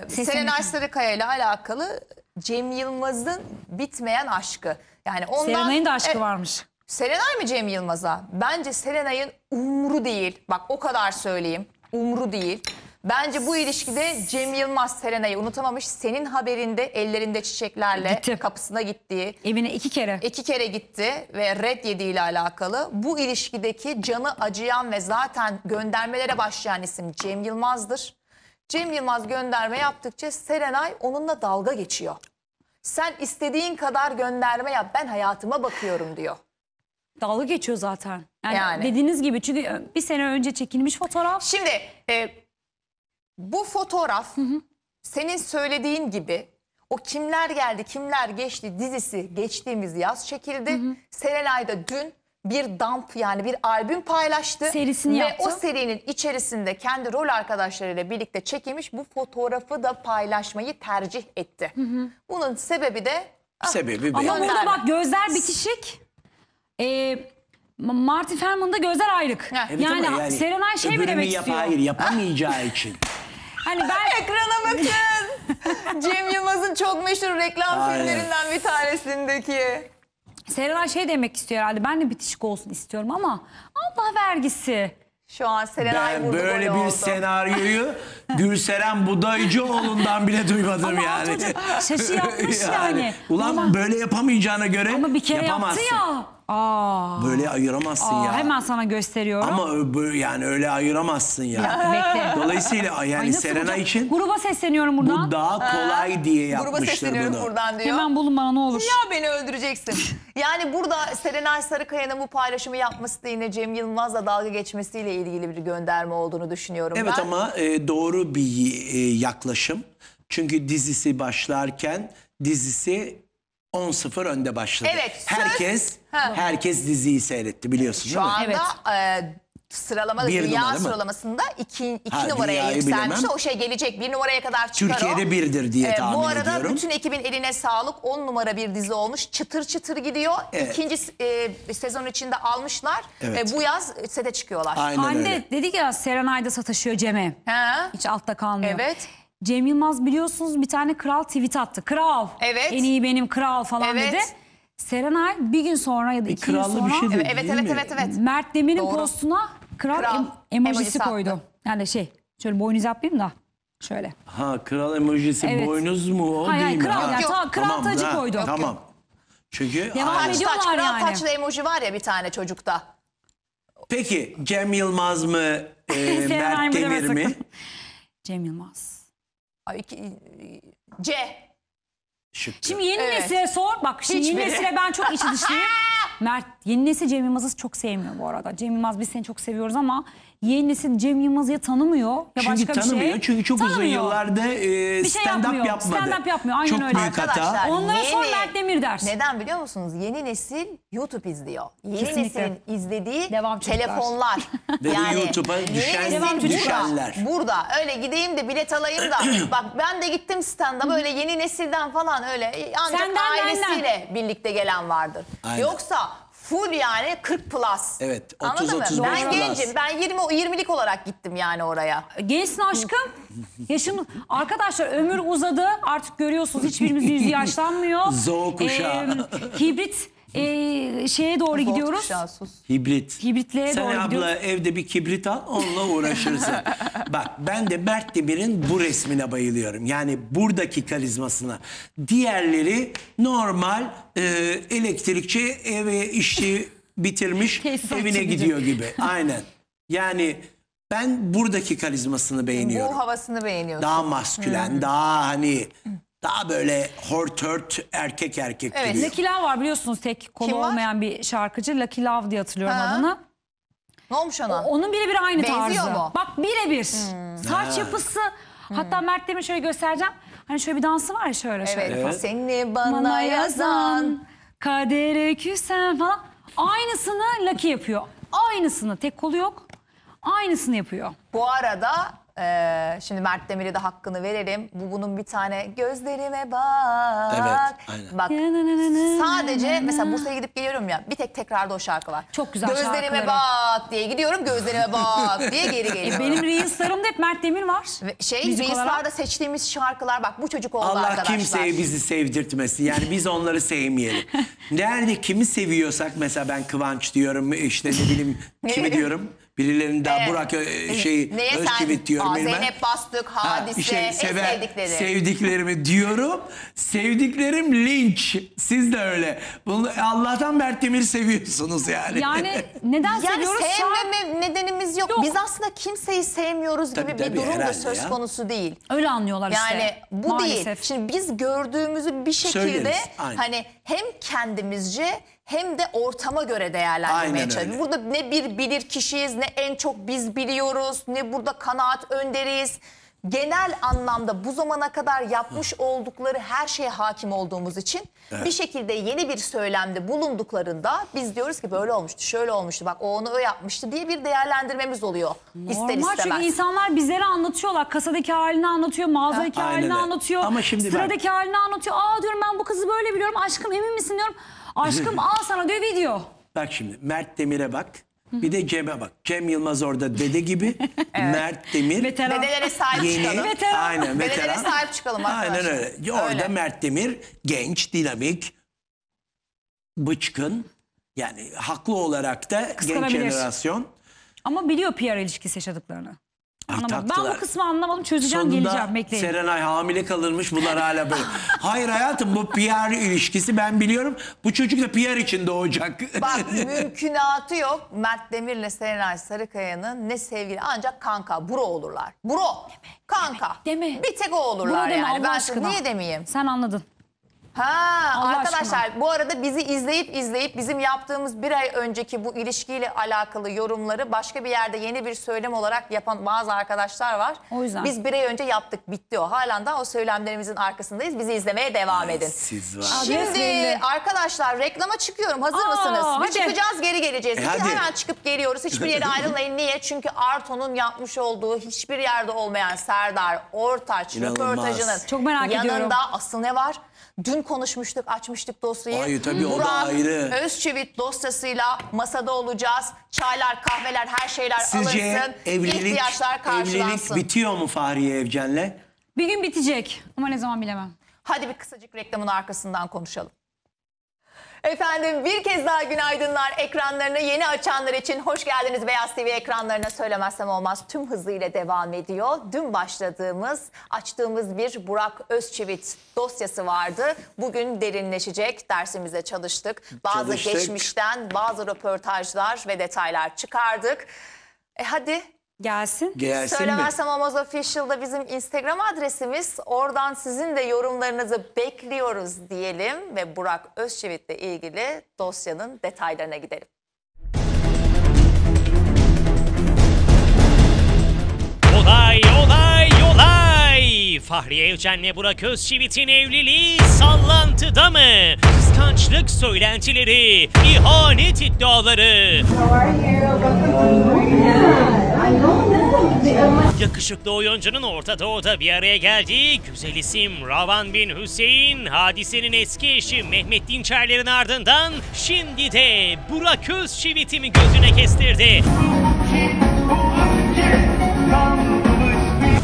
Sesini Serenay kim? Sarıkaya ile alakalı Cem Yılmaz'ın bitmeyen aşkı. Yani ondan Serenay'ın da aşkı varmış. Serenay mı Cem Yılmaz'a? Bence Serenay'ın umru değil. Bak o kadar söyleyeyim. Umru değil. Bence bu ilişkide Cem Yılmaz Serenay'ı unutamamış. Senin haberinde ellerinde çiçeklerle Gitti. kapısına gittiği. Evine 2 kere. 2 kere gitti ve red yediğiyle alakalı. Bu ilişkideki canı acıyan ve zaten göndermelere başlayan isim Cem Yılmaz'dır. Cem Yılmaz gönderme yaptıkça Serenay onunla dalga geçiyor. Sen istediğin kadar gönderme yap, ben hayatıma bakıyorum diyor. Dalga geçiyor zaten. Yani. Dediğiniz gibi, çünkü bir sene önce çekilmiş fotoğraf. Şimdi bu fotoğraf senin söylediğin gibi o Kimler Geldi Kimler Geçti dizisi geçtiğimiz yaz çekildi. Serenay da dün bir dump, yani bir albüm paylaştı. Serisini ve yaptı. o serinin içerisinde kendi rol arkadaşlarıyla birlikte çekilmiş bu fotoğrafı da paylaşmayı tercih etti. Bunun sebebi de Sebebi Ama belli. burada bak gözler bitişik. Martin Ferman'da gözler ayrık. Heh. Evet Yani, ama Serenay şey mi öbürünü demek istiyor? Hayır, yapamayacağı için. Hani ben ekrana bakın. Cem Yılmaz'ın çok meşhur reklam Aynen. filmlerinden bir tanesindeki. Serenay şey demek istiyor herhalde. Ben de bitişik olsun istiyorum ama Allah vergisi. Şu an Serenay Ben vurdu böyle golü bir oldu. senaryoyu Gülseren Budayıcıoğlu'ndan bile duymadım Ama yani. çocuk şaşı yapmış yani. Ulan Ama- böyle yapamayacağına göre Ama bir kere yapamazsın. yaptı ya. Böyle ayıramazsın ya. Hemen sana gösteriyorum. Ama yani öyle ayıramazsın ya. Bekle. Dolayısıyla yani Nasıl Serenay olacak? için Gruba sesleniyorum buradan. bu daha kolay diye Gruba yapmıştır sesleniyorum bunu. buradan diyor. Hemen bulun bana ne olur. Ya beni öldüreceksin. Yani burada Serenay Sarıkaya'nın bu paylaşımı yapması da yine Cem Yılmaz'la dalga geçmesiyle ilgili bir gönderme olduğunu düşünüyorum Evet ben. ama doğru bir yaklaşım. Çünkü dizisi başlarken dizisi 10-0 önde başladı. Evet, Herkes diziyi seyretti biliyorsun Şu değil mi? anda sıralamada, Bir dünya numara mı? sıralamasında iki Ha, numaraya dünyayı yükselmişti. bilemem. O şey gelecek, 1 numaraya kadar çıkar Türkiye'de o. birdir diye tahmin Bu arada ediyorum. bütün ekibin eline sağlık. 10 numara bir dizi olmuş. Çıtır çıtır gidiyor. Evet. İkinci sezon içinde almışlar. Evet. Bu yaz sete çıkıyorlar. Aynen Hande öyle. dedik ya Serenay'da sataşıyor Cem'e. Ha? Hiç altta kalmıyor. Evet. Cem Yılmaz biliyorsunuz bir tane kral tweet attı. Kral. Evet. En iyi benim kral falan Evet. dedi. Serenay bir gün sonra ya da 2 gün krallı sonra bir şey değil, Evet, değil mi? evet. Mert Demir'in Doğru. postuna kral, Kral emojisi emojisi koydu. attı. Yani şöyle boynuz yapayım da şöyle. Ha kral emojisi Evet. boynuz mu o Hayır, değil mi? kral Ha, yani, kral tacı koydu. Tamam. Çünkü Devam aynen. ediyor. Ediyorlar Kral yani. taçlı emoji var ya bir tane çocukta. Peki Cem Yılmaz mı Serenay Mert mı deme Demir mi? sakın. Cem Yılmaz. C. Şıkkı. Şimdi yeni Evet. nesile sor. Bak şimdi yeni Hiçbiri. nesile ben çok içi dışlıyım. Mert yeni nesil Cem Yılmaz'ı çok sevmiyor bu arada. Cem Yılmaz biz seni çok seviyoruz ama yeni nesil Cem Yılmaz'ı ya tanımıyor ya Çünkü başka bir tanımıyor. şey. Çünkü çok uzun Tanımıyor. yıllarda Bir şey stand-up yapmıyor. yapmadı. Stand-up yapmıyor. Aynen çok öyle. büyük hata. Arkadaşlar, Onlara sor Mert Demir der. Neden biliyor musunuz? Yeni nesil YouTube izliyor. Yeni Kesinlikle. neslin izlediği Devam çocuklar. telefonlar. Ve de YouTube'a yeni düşen nesil düşenler. Burada öyle gideyim de bilet alayım da. Bak ben de gittim stand-up öyle yeni nesilden falan öyle ancak Senden, ailesiyle birlikte gelen vardır. Aynen. Yoksa full yani 40 plus. Evet, Anladın mı? 30-35 Ben plus. gencim. Ben 20'lik olarak gittim yani oraya. Gençsin aşkım. Yaşım arkadaşlar ömür uzadı. Artık görüyorsunuz hiçbirimizin yüzü yaşlanmıyor. Z kuşağı. Hibrit şeye doğru gidiyoruz. Kuşağı, sus. Hibrit. Hibritliğe Sen doğru abla gidiyoruz. evde bir kibrit al onunla uğraşırsın. Bak ben de Mert Demir'in bu resmine bayılıyorum. Yani buradaki karizmasına. Diğerleri normal elektrikçi eve işi bitirmiş Tesisatçı evine gibi. gidiyor gibi. Aynen. Yani ben buradaki karizmasını beğeniyorum. Bu havasını beğeniyorsun. Daha maskülen, daha hani daha böyle hortört erkek Evet. gibi. Lucky Love var biliyorsunuz tek kolu Kim var? olmayan bir şarkıcı. Lucky Love diye hatırlıyorum Ha. adını. Ne olmuş ona? Onun birebir aynı Benziyor tarzı. mu? Bak birebir. Saç yapısı. Hatta Mert Demir şöyle göstereceğim. Hani şöyle bir dansı var ya şöyle şöyle. Evet. Evet. Seni bana Bana yazan. yazan, kadere küsen falan. Aynısını Lucky yapıyor. Aynısını. Tek kolu yok. Aynısını yapıyor. Bu arada şimdi Mert Demir'e de hakkını verelim. Bunun bir tane gözlerime bak. Evet, aynen. Bak sadece mesela Bursa'ya gidip geliyorum ya bir tek tekrarda o şarkı var. Çok güzel Gözlerime şarkıları. bak diye gidiyorum gözlerime bak diye geri geliyorum. Benim Reels'larımda hep Mert Demir var. Ve müzik olarak. Reels'larda seçtiğimiz şarkılar bak bu çocuk oldu Allah arkadaşlar. kimseye bizi sevdirtmesin. Yani biz onları sevmeyelim. Nerede kimi seviyorsak mesela ben Kıvanç diyorum işte ne bileyim kimi diyorum. Birilerinin daha Burak Neye Özçivit diyorum. bilmem. Zeynep Bastık, Hadise, en sevdikleri. Sevdiklerimi diyorum. Sevdiklerim linç. Siz de öyle. Allah'tan Mert Demir seviyorsunuz yani. Yani neden Yani seviyoruz? sevmeme nedenimiz yok. Biz aslında kimseyi sevmiyoruz gibi Tabii, bir durum da herhalde söz ya. konusu değil. Öyle anlıyorlar işte. Yani bu Maalesef. değil. Şimdi biz gördüğümüzü bir şekilde Söyleriz, aynen. hani hem kendimizce hem de ortama göre değerlendirmeye Aynen çalışıyoruz. öyle. Burada ne bir bilir kişiyiz, ne en çok biz biliyoruz, ne burada kanaat önderiyiz. Genel anlamda bu zamana kadar yapmış oldukları her şeye hakim olduğumuz için bir şekilde yeni bir söylemde bulunduklarında biz diyoruz ki böyle olmuştu, şöyle olmuştu, bak o onu o yapmıştı diye bir değerlendirmemiz oluyor ister Normal istemez. çünkü insanlar bizlere anlatıyorlar. Kasadaki halini anlatıyor, mağazadaki Aynen halini öyle. anlatıyor. Ama şimdi bak- sıradaki halini anlatıyor. Aa diyorum ben bu kızı böyle biliyorum. Aşkım emin misin diyorum. Aşkım al sana diyor video. Bak şimdi Mert Demir'e bak. Bir de Cem'e bak. Cem Yılmaz orada dede gibi. Mert Demir Veteran. Dedelere sahip yeni. çıkalım. Veteran. Aynen Dedelere veteran. sahip çıkalım Aynen arkadaşlar. öyle. Orada Öyle. Mert Demir genç, dinamik, bıçkın. Yani haklı olarak da genç Kıskanabilir. jenerasyon. Ama biliyor PR ilişkisi yaşadıklarını. Anlamadım. Ben taktılar. bu kısmı anlamadım. Çözeceğim, Sonunda geleceğim. Bekleyin. Serenay hamile kalırmış, bunlar hala böyle. Hayır hayatım, bu PR ilişkisi, ben biliyorum. Bu çocuk da PR için doğacak. Bak mümkünatı yok. Mert Demir'le Serenay Sarıkaya'nın ne sevgili, ancak kanka, bro olurlar. Bro, kanka. Deme. Bir tek o olurlar Bro deme, yani. Allah Ben aşkına. niye demeyeyim? Sen anladın. Ha, Allah arkadaşlar aşkına. bu arada bizi izleyip bizim yaptığımız bir ay önceki bu ilişkiyle alakalı yorumları başka bir yerde yeni bir söylem olarak yapan bazı arkadaşlar var. O yüzden. Biz bir ay önce yaptık, bitti o. Halen daha o söylemlerimizin arkasındayız. Bizi izlemeye devam edin. Siz var. Şimdi belli. arkadaşlar reklama çıkıyorum. Hazır mısınız? Bir hadi. çıkacağız, geri geleceğiz. Biz hadi. hemen çıkıp geliyoruz. Hiçbir yere ayrılmayın. Niye? Çünkü Arto'nun yapmış olduğu hiçbir yerde olmayan Serdar Ortaç İnanılmaz. röportajının Çok merak yanında ediyorum. asıl ne var? Dün konuşmuştuk, açmıştık dosyayı. Ay, tabii, o da Burak ayrı. Özçivit dosyasıyla masada olacağız. Çaylar, kahveler, her şeyler Sizce alınsın. evlilik İhtiyaçlar karşılansın. bitiyor mu Fahriye Evcen'le? Bir gün bitecek ama ne zaman bilemem. Hadi bir kısacık reklamın arkasından konuşalım. Efendim bir kez daha günaydınlar. Ekranlarını yeni açanlar için hoş geldiniz. Beyaz TV ekranlarına söylemezsem olmaz tüm hızıyla devam ediyor. Dün açtığımız bir Burak Özçivit dosyası vardı. Bugün derinleşecek. Dersimize çalıştık. Bazı geçmişten bazı röportajlar ve detaylar çıkardık. Hadi. Gelsin. Gelsin mi? Söylemezsem olmaz Official'da bizim Instagram adresimiz. Oradan sizin de yorumlarınızı bekliyoruz diyelim ve Burak Özçivit'le ilgili dosyanın detaylarına gidelim. Olay! Fahriye Evcen'le Burak Özçivit'in evliliği sallantıda mı? Kıskançlık söylentileri, ihanet iddiaları. Yakışıklı oyuncunun Orta Doğu'da bir araya geldiği güzel isim Ravan bin Hüseyin, hadisenin eski eşi Mehmet Dinçerler'in ardından şimdi de Burak Özçivit'i mi gözüne kestirdi?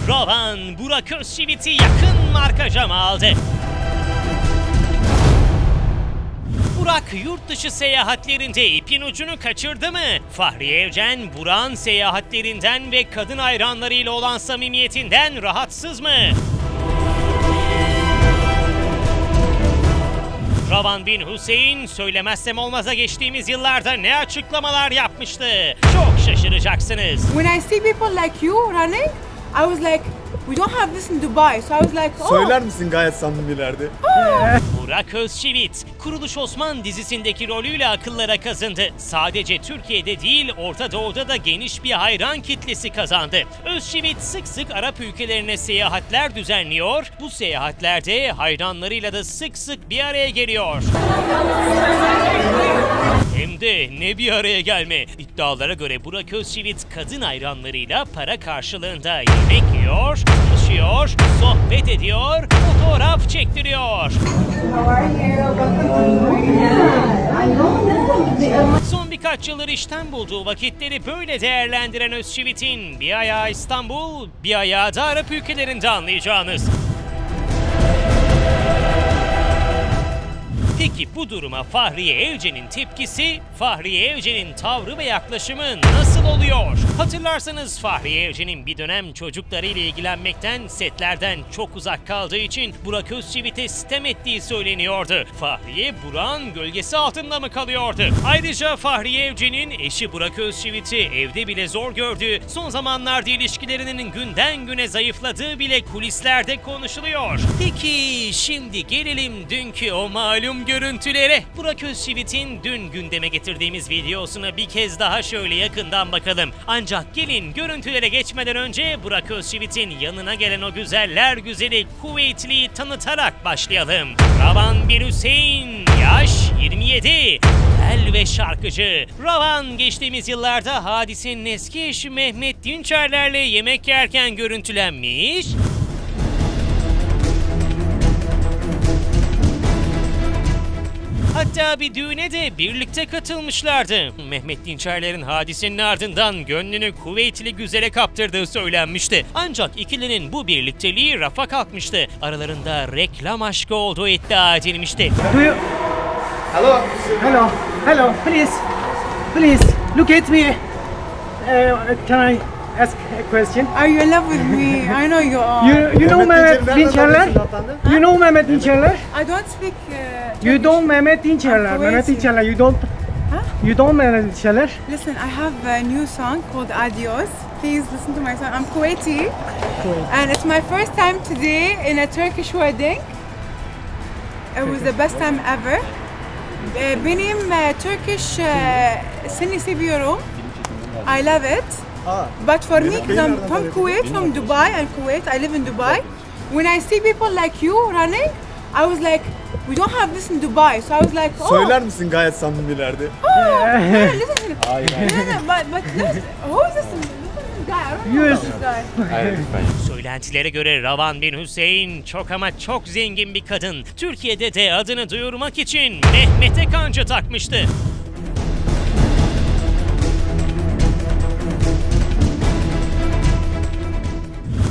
Ravan, Burak Özçivit'i yakın markaja mı aldı? Burak yurt dışı seyahatlerinde ipin ucunu kaçırdı mı? Fahriye Evcen, Burak'ın seyahatlerinden ve kadın hayranlarıyla olan samimiyetinden rahatsız mı? Ravan bin Hüseyin, söylemezsem olmaza geçtiğimiz yıllarda ne açıklamalar yapmıştı? Çok şaşıracaksınız. When I see people like you running, I was like, we don't have this in Dubai. So I was like, oh. Söyler misin gayet samimilerde? Burak Özçivit, Kuruluş Osman dizisindeki rolüyle akıllara kazındı. Sadece Türkiye'de değil, Orta Doğu'da da geniş bir hayran kitlesi kazandı. Özçivit sık sık Arap ülkelerine seyahatler düzenliyor. Bu seyahatlerde hayranlarıyla da sık sık bir araya geliyor. Hem de ne bir araya gelme. İddialara göre Burak Özçivit kadın hayranlarıyla para karşılığında yemek yiyor, tanışıyor, sohbet ediyor, fotoğraf çektiriyor. Son birkaç yıldır işten bulduğu vakitleri böyle değerlendiren Özçivit'in bir ayağı İstanbul, bir ayağı da Arap ülkelerinde anlayacağınız. Peki bu duruma Fahriye Evcen'in tepkisi, Fahriye Evcen'in tavrı ve yaklaşımı nasıl oluyor? Hatırlarsanız Fahriye Evcen'in bir dönem çocuklarıyla ilgilenmekten, setlerden çok uzak kaldığı için Burak Özçivit'e sitem ettiği söyleniyordu. Fahriye, Burak'ın gölgesi altında mı kalıyordu? Ayrıca Fahriye Evcen'in eşi Burak Özçivit'i evde bile zor gördüğü, son zamanlarda ilişkilerinin günden güne zayıfladığı bile kulislerde konuşuluyor. Peki şimdi gelelim dünkü o malum görüntülere. Burak Özçivit'in dün gündeme getirdiğimiz videosuna bir kez daha şöyle yakından bakalım. Ancak gelin görüntülere geçmeden önce Burak Özçivit'in yanına gelen o güzeller güzeli Kuveytli'yi tanıtarak başlayalım. Ravan bin Hüseyin, yaş 27, model ve şarkıcı. Ravan geçtiğimiz yıllarda hadisenin eski eşi Mehmet Dinçerler'le yemek yerken görüntülenmiş. Hatta bir düğüne de birlikte katılmışlardı. Mehmet Dinçerler'in hadisenin ardından gönlünü Kuveytli güzele kaptırdığı söylenmişti. Ancak ikilinin bu birlikteliği rafa kalkmıştı. Aralarında reklam aşkı olduğu iddia edilmişti. Hello, please, look at me. ask a question. Are you in love with me? I know you are. You know Mehmet Dinçerler? You know Mehmet Dinçerler? I don't speak. You don't Mehmet Dinçerler. Mehmet Dinçerler. You don't. You don't Mehmet Dinçerler? Listen, I have a new song called Adios. Please listen to my song. I'm Kuwaiti, and it's my first time today in a Turkish wedding. It was the best time ever. Benim Turkish seni seviyorum. I love it. But for me, because I'm from Kuwait, from Dubai, and Kuwait, I live in Dubai. When I see people like you running, I was like, we don't have this in Dubai. So I was like, oh. Söyler misin gayet samimilerde? Yeah, listen. Hayır. But who is this guy? I don't know this guy. Söylentilere göre Ravan bin Hüseyin çok ama çok zengin bir kadın. Türkiye'de de adını duyurmak için Mehmet'e kanca takmıştı.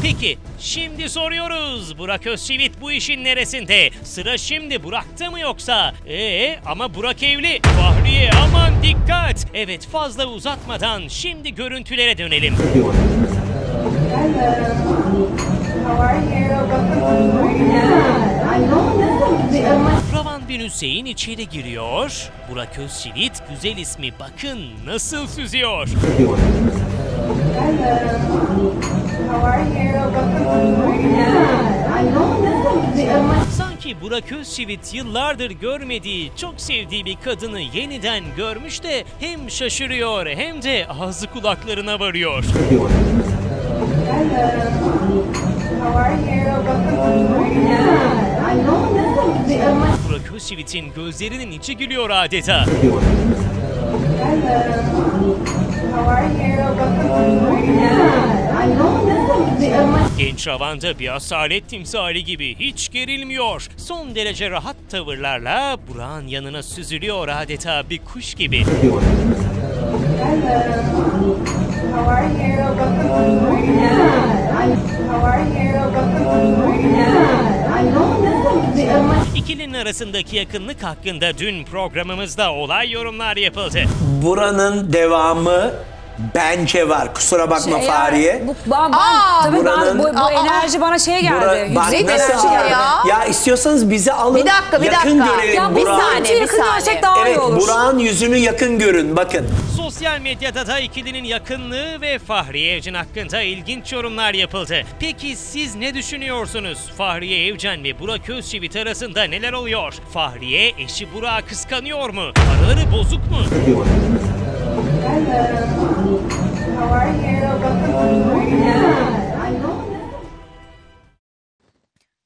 Peki, şimdi soruyoruz. Burak Özçivit bu işin neresinde? Sıra şimdi Burak'ta mı yoksa? Ama Burak evli. Fahriye aman dikkat. Evet, fazla uzatmadan şimdi görüntülere dönelim. Ravan bin Hüseyin içeri giriyor. Burak Özçivit güzel ismi bakın nasıl süzüyor. Sanki Burak Özçivit yıllardır görmediği, çok sevdiği bir kadını yeniden görmüş de hem şaşırıyor hem de ağzı kulaklarına varıyor. Burak Özçivit'in gözlerinin içi gülüyor adeta. Genç Ravan'da bir asalet timsali gibi hiç gerilmiyor. Son derece rahat tavırlarla Burak'ın yanına süzülüyor adeta bir kuş gibi. İkilinin arasındaki yakınlık hakkında dün programımızda olay yorumlar yapıldı. Buranın devamı bence var. Kusura bakma Fahriye. Tabii bu enerji bana şey geldi. Bak Yüksek nasıl enerji geldi? geldi. Ya istiyorsanız bizi alın. Bir dakika. Yakın görelim Ya Burak'ı. bir yakın görsek daha iyi olur. Burak'ın yüzünü yakın görün bakın. Sosyal medyada da ikilinin yakınlığı ve Fahriye Evcen hakkında ilginç yorumlar yapıldı. Peki siz ne düşünüyorsunuz? Fahriye Evcen ve Burak Özçivit arasında neler oluyor? Fahriye eşi Burak'ı kıskanıyor mu? Araları bozuk mu?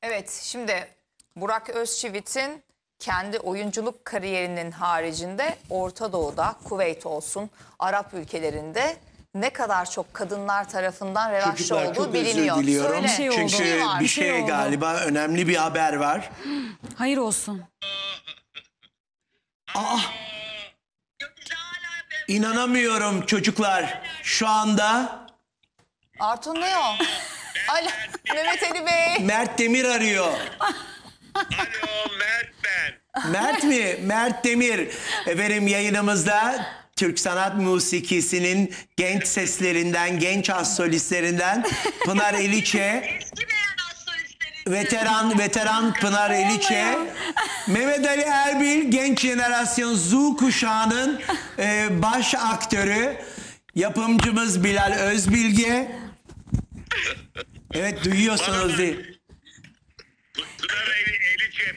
Evet, şimdi Burak Özçivit'in kendi oyunculuk kariyerinin haricinde Orta Doğu'da, Kuveyt olsun, Arap ülkelerinde ne kadar çok kadınlar tarafından revaçta Çocuklar olduğu çok biliniyor. özür diliyorum. Söyle. Çünkü bir şey oldu. galiba önemli bir haber var. Hayır olsun. İnanamıyorum çocuklar. Şu anda Artun ne o? Mehmet Ali Bey. Mert Demir arıyor. Alo Mert ben. Mert mi? Mert Demir. Efendim yayınımızda Türk sanat musikisinin genç seslerinden, genç az solistlerinden Pınar Eliçe. Veteran Pınar Eliçe. Mehmet Ali Erbil genç jenerasyon Z kuşağının baş aktörü. Yapımcımız Bilal Özbilge. Evet duyuyorsunuz değil.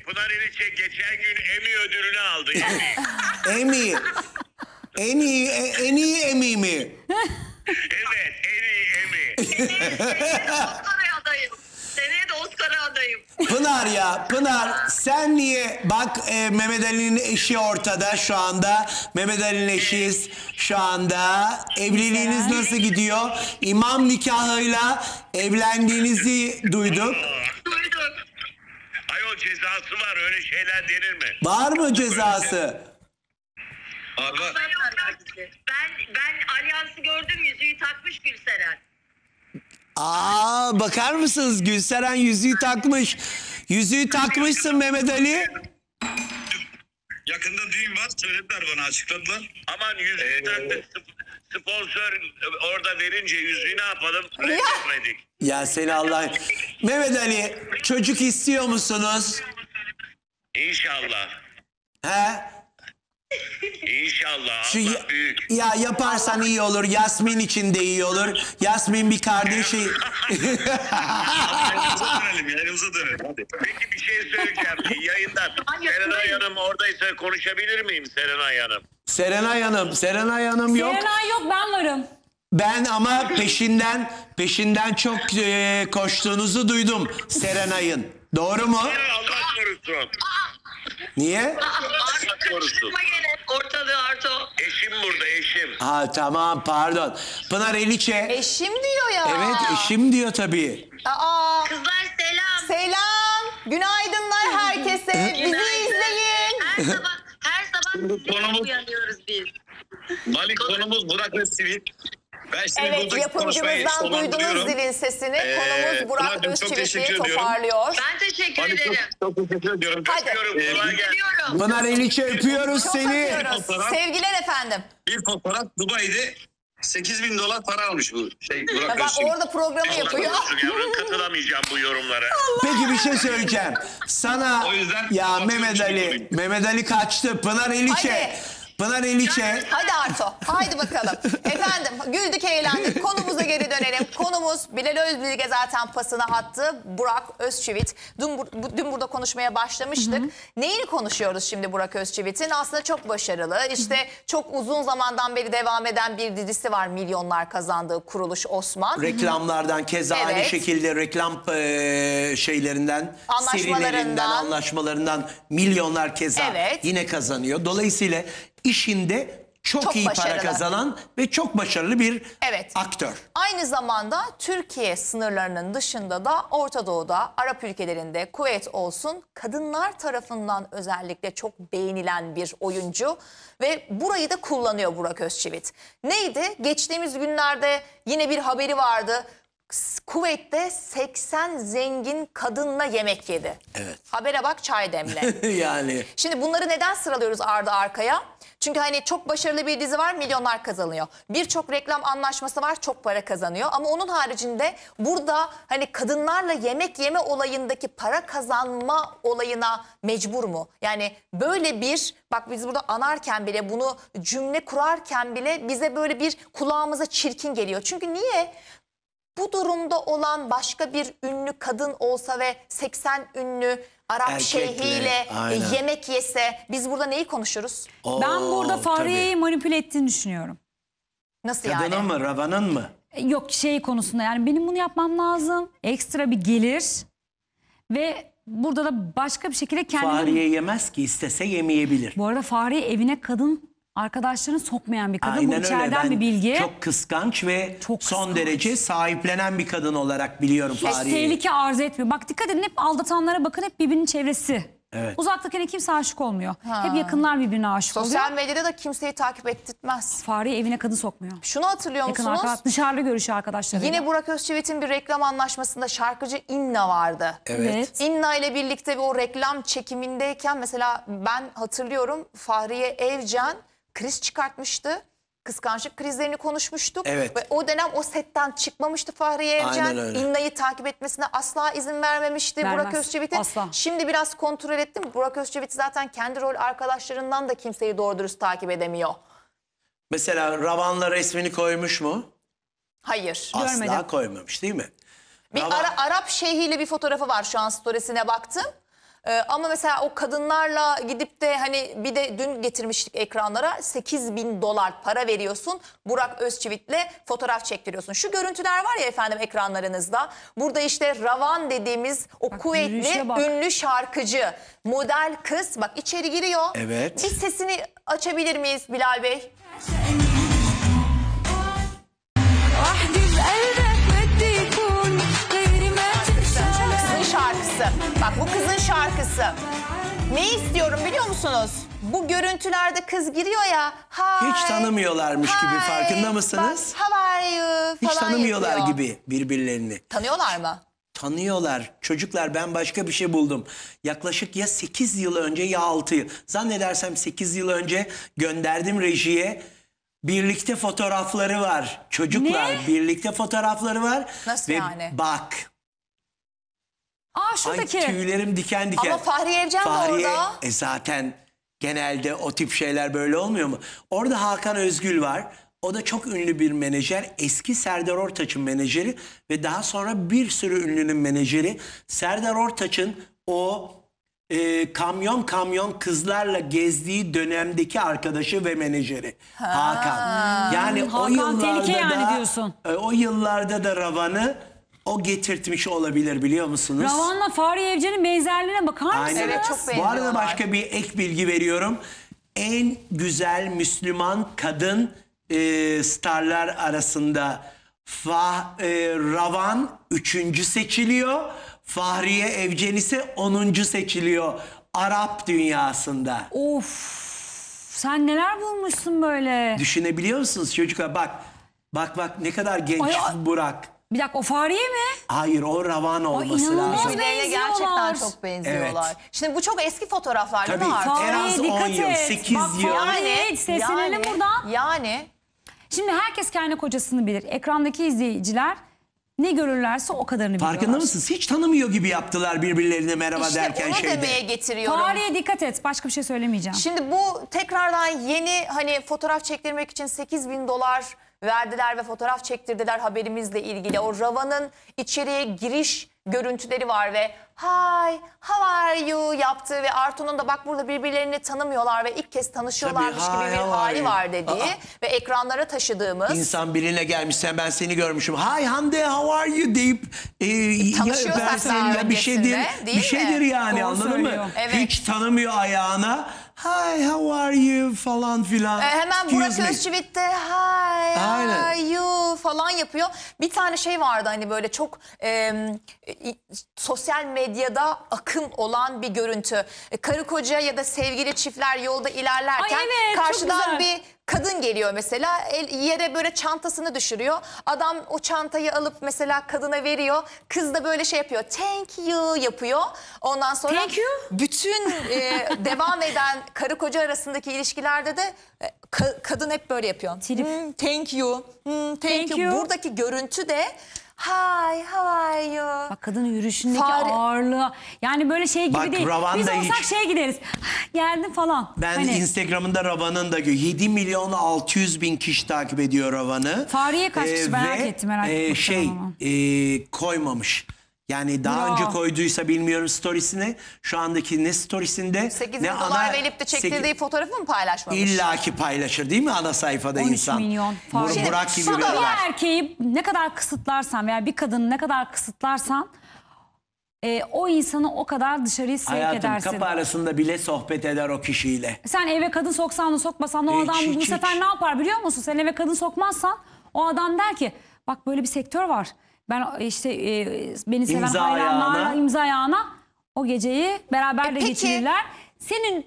Pınar Eliçe geçen gün Emmy ödülünü aldı. Emmy. En iyi Emmy mi? Evet en iyi Emmy. Oscar'a adayım. Seneye de Oscar'a adayım. Pınar sen niye bak Mehmet Ali'nin eşi ortada şu anda. Mehmet Ali'nin eşiyiz şu anda. Evliliğiniz nasıl gidiyor? İmam nikahıyla evlendiğinizi duyduk. Duyduk. Ayol cezası var öyle şeyler denir mi? Var mı cezası? Abi. Ben alyansı gördüm yüzüğü takmış Gülseren. Bakar mısınız Gülseren yüzüğü takmış. Yüzüğü takmışsın Mehmet Ali. Yakında düğün var söylediler bana açıkladılar. Aman yüzüğü taktı sponsor orada verince yüzüğü ne yapalım? Reddetmedik. Ya seni Allah... Mehmet Ali, çocuk istiyor musunuz? İnşallah. He? İnşallah. Şu Allah büyük. ya yaparsan iyi olur. Yasmin için de iyi olur. Yasmin bir kardeşi. Yayınımıza dönelim. Hadi. Peki bir şey söyleyeceğim. Yayından. Serenay Hanım oradaysa konuşabilir miyim Serenay Hanım? Serenay Hanım yok. Serenay yok, ben varım. Ben ama peşinden çok koştuğunuzu duydum Serenay'ın. Doğru mu? Allah korusun. Niye? Allah korusun. Ortalığı Arto. Eşim burada eşim. Ha tamam, pardon. Pınar Eliçe. Eşim diyor ya. Evet, eşim diyor tabii. Aa, Kızlar selam. selam. Günaydınlar herkese. Bizi izleyin. Her sabah sizinle uyanıyoruz biz. Malik konumuz Burak Özçivit. Ben şimdi Evet, buradaki konuşmayı yapımcımızdan duydunuz sonlandırıyorum. zilin sesini. Konumuz Burak Pınar'cığım, çok teşekkür Özçivit'i ediyorum. toparlıyor. Ben teşekkür Malik ederim. çok teşekkür ediyorum. Hadi. Öpüyorum. Kolay gelsin. Seviyorum. Pınar Eliçe öpüyoruz Çok seni. öpüyoruz. Sevgiler efendim. Bir fotoğraf Dubai'de $8.000 para almış bu Burak Bak Özçivit. orada programı yapıyor. Yavrum katılamayacağım bu yorumlara. Peki bir şey söyleyeceğim. Sana O yüzden ya kapatıyorum Mehmet Ali kaçtı. Pınar Eliçe. Hadi. Pınar Eliçe. Hadi Arto. Haydi bakalım. Efendim güldük eğlendik. Konumuza geri dönelim. Konumuz Bilal Özbilge zaten pasını attı. Burak Özçivit. Dün burada konuşmaya başlamıştık. Neyini konuşuyoruz şimdi Burak Özçivit'in? Aslında çok başarılı. İşte çok uzun zamandan beri devam eden bir dizisi var. Milyonlar kazandığı Kuruluş Osman. Reklamlardan keza aynı Evet. şekilde reklam şeylerinden, Anlaşmalarından. serilerinden, anlaşmalarından milyonlar keza Evet. yine kazanıyor. Dolayısıyla işinde çok iyi para başarılı. kazanan ve çok başarılı bir Evet. aktör. Aynı zamanda Türkiye sınırlarının dışında da Orta Doğu'da, Arap ülkelerinde, Kuveyt olsun kadınlar tarafından özellikle çok beğenilen bir oyuncu ve burayı da kullanıyor Burak Özçivit. Neydi? Geçtiğimiz günlerde yine bir haberi vardı. Kuveyt'te 80 zengin kadınla yemek yedi. Evet. Habere bak, çay demle. Yani Şimdi bunları neden sıralıyoruz ardı arkaya? Çünkü hani çok başarılı bir dizi var, milyonlar kazanıyor. Birçok reklam anlaşması var, çok para kazanıyor. Ama onun haricinde burada hani kadınlarla yemek yeme olayındaki para kazanma olayına mecbur mu? Yani böyle bir, bak biz burada anarken bile, bunu cümle kurarken bile bize böyle bir kulağımıza çirkin geliyor. Çünkü niye? Bu durumda olan başka bir ünlü kadın olsa ve 80 ünlü Arap Erkekle, şeyhiyle aynen. yemek yese biz burada neyi konuşuruz? Ben burada Fahriye'yi tabii. manipüle ettiğini düşünüyorum. Nasıl Kadının yani? mı, Ravan'ın mı? Yok, şey konusunda, yani benim bunu yapmam lazım. Ekstra bir gelir ve burada da başka bir şekilde kendini... Fahriye yemez ki, istese yemeyebilir. Bu arada Fahriye evine kadın arkadaşlarını sokmayan bir kadın. Aynen Bu öyle. içeriden Ben bir bilgi. çok kıskanç ve Çok son kıskanç. derece sahiplenen bir kadın olarak biliyorum Hiç Fahriye'yi. tehlike arz etmiyor. Bak dikkat edin, hep aldatanlara bakın, hep birbirinin çevresi. Evet. Uzaktakine kimse aşık olmuyor. Ha. Hep yakınlar birbirine aşık Sosyal oluyor. medyada da kimseyi takip ettirtmez. Fahriye evine kadın sokmuyor. Şunu hatırlıyor Yakın musunuz? arkadaş, dışarıda görüşüyor arkadaşlarıyla. Yine Burak Özçivit'in bir reklam anlaşmasında şarkıcı İnna vardı. Evet. İnna ile birlikte o reklam çekimindeyken mesela ben hatırlıyorum, Fahriye Evcen kriz çıkartmıştı. Kıskançlık krizlerini konuşmuştuk. Evet. Ve o dönem o setten çıkmamıştı Fahriye Evcen. Aynen öyle. İnna'yı takip etmesine asla izin vermemişti Vermez, Burak Özçivit'in. asla. Şimdi biraz kontrol ettim. Burak Özçivit zaten kendi rol arkadaşlarından da kimseyi doğru dürüst takip edemiyor. Mesela Ravan'la resmini koymuş mu? Hayır. Asla Görmedim. koymamış değil mi? Bir Arap şeyhiyle bir fotoğrafı var, şu an storiesine baktım. Ama mesela o kadınlarla gidip de hani bir de dün getirmiştik ekranlara, $8.000 para veriyorsun. Burak Özçivit'le fotoğraf çektiriyorsun. Şu görüntüler var ya efendim ekranlarınızda. Burada işte Ravan dediğimiz o Kuveytli yürüyüşe bak. ünlü şarkıcı, model kız. Bak içeri giriyor. Evet. Bir sesini açabilir miyiz Bilal Bey? Kızın şarkısı. Bak bu kızın şarkısı. Ne istiyorum biliyor musunuz? Bu görüntülerde kız giriyor ya. Hi, Hiç tanımıyorlarmış gibi, farkında mısınız? Bak, how are you Hiç falan tanımıyorlar yapıyor. gibi birbirlerini. Tanıyorlar mı? Tanıyorlar. Çocuklar, ben başka bir şey buldum. Yaklaşık ya 8 yıl önce ya 6 yıl. Zannedersem 8 yıl önce gönderdim rejiye. Birlikte fotoğrafları var. Çocuklar birlikte fotoğrafları var. Nasıl ve yani? Bak. Şuradaki. Ay, tüylerim diken diken. Ama Fahriye Evcen de orada. Zaten genelde o tip şeyler böyle olmuyor mu? Orada Hakan Özgül var. O da çok ünlü bir menajer. Eski Serdar Ortaç'ın menajeri ve daha sonra bir sürü ünlünün menajeri. Serdar Ortaç'ın o kamyon kızlarla gezdiği dönemdeki arkadaşı ve menajeri Hakan. Yani o Hakan yıllarda tehlike yani da diyorsun. o yıllarda da Ravan'ı o getirtmiş olabilir, biliyor musunuz? Ravan'la Fahriye Evcen'in benzerliğine bakar mısınız? Aynen. Evet, çok Bu benziyorlar. arada başka bir ek bilgi veriyorum. En güzel Müslüman kadın starlar arasında Ravan 3. seçiliyor. Fahriye Evcen ise 10. seçiliyor Arap dünyasında. Of, sen neler bulmuşsun böyle? Düşünebiliyor musunuz çocuklar? Bak ne kadar genç Ay, Burak. Bir dakika, o Fahriye mi? Hayır, o Ravan olması inanılmaz lazım. Birbirlerine gerçekten çok benziyorlar. Evet. Şimdi bu çok eski fotoğraflar değil Tabii, mi artık? en az 10 yıl, 8 Bak, yıl. Fahriye, seslenelim buradan. Yani. Şimdi herkes kendi kocasını bilir. Ekrandaki izleyiciler ne görürlerse o kadarını biliyorlar. Farkında mısınız? Hiç tanımıyor gibi yaptılar birbirlerine merhaba İşte derken onu şeyde. demeye getiriyorum. Fahriye dikkat et. Başka bir şey söylemeyeceğim. Şimdi bu tekrardan yeni hani fotoğraf çektirmek için $8.000 verdiler ve fotoğraf çektirdiler haberimizle ilgili. O Ravan'ın içeriye giriş görüntüleri var ve hi, how are you yaptığı ve Artu'nun da bak burada birbirlerini tanımıyorlar ve ilk kez tanışıyorlarmış Tabii, gibi bir hi, how are hali you? var dediği ve ekranlara taşıdığımız. İnsan birine gelmişsen ben seni görmüşüm. Hi Hande, how are you deyip Tanışıyorsak öpersen daha ya bir şeydir, öncesinde, değil bir şeydir mi? yani, Doğru anladın söylüyor. mı? Evet. Hiç tanımıyor ayağına. Hi, how are you falan filan. Hemen Excuse Burak me. Özçivit de hi, how Aynen. are you falan yapıyor. Bir tane şey vardı hani böyle çok sosyal medyada akım olan bir görüntü. Karı koca ya da sevgili çiftler yolda ilerlerken Ay evet, çok karşıdan güzel. bir kadın geliyor mesela, yere böyle çantasını düşürüyor. Adam o çantayı alıp mesela kadına veriyor. Kız da böyle şey yapıyor. Thank you yapıyor. Ondan sonra Thank you? bütün devam eden karı koca arasındaki ilişkilerde de kadın hep böyle yapıyor. Thank you. Thank you. Buradaki görüntü de hi, how are you? Bak, kadının yürüyüşündeki Fahri- ağırlığı. Yani böyle şey gibi Bak, değil. Ravan Biz da olsak hiç- şey gideriz. Geldim falan. Ben Hani, Instagram'ında Ravan'ın da 7.600.000 kişi takip ediyor Ravan'ı. Fahriye kaç kişi? Merak ettim, merak ettim. Koymamış. Yani daha Ya. önce koyduysa bilmiyorum storiesine. Şu andaki ne storiesinde $8.000 verip de çektirdiği fotoğrafı mı paylaşmamış? illaki paylaşır değil mi ana sayfada 13 insan? milyon. Burak gibi bir Bir adam. erkeği ne kadar kısıtlarsan veya bir kadını ne kadar kısıtlarsan o insanı o kadar dışarıya sevk Hayatım, edersin. kapı arasında bile sohbet eder o kişiyle. Sen eve kadın soksan da sokmasan da o Hiç, adam bu hiç, sefer hiç. ne yapar biliyor musun? Sen eve kadın sokmazsan o adam der ki bak böyle bir sektör var. Ben işte beni seven İmza hayranlarla ayağına. imza ayağına o geceyi beraber de peki- geçirirler. Senin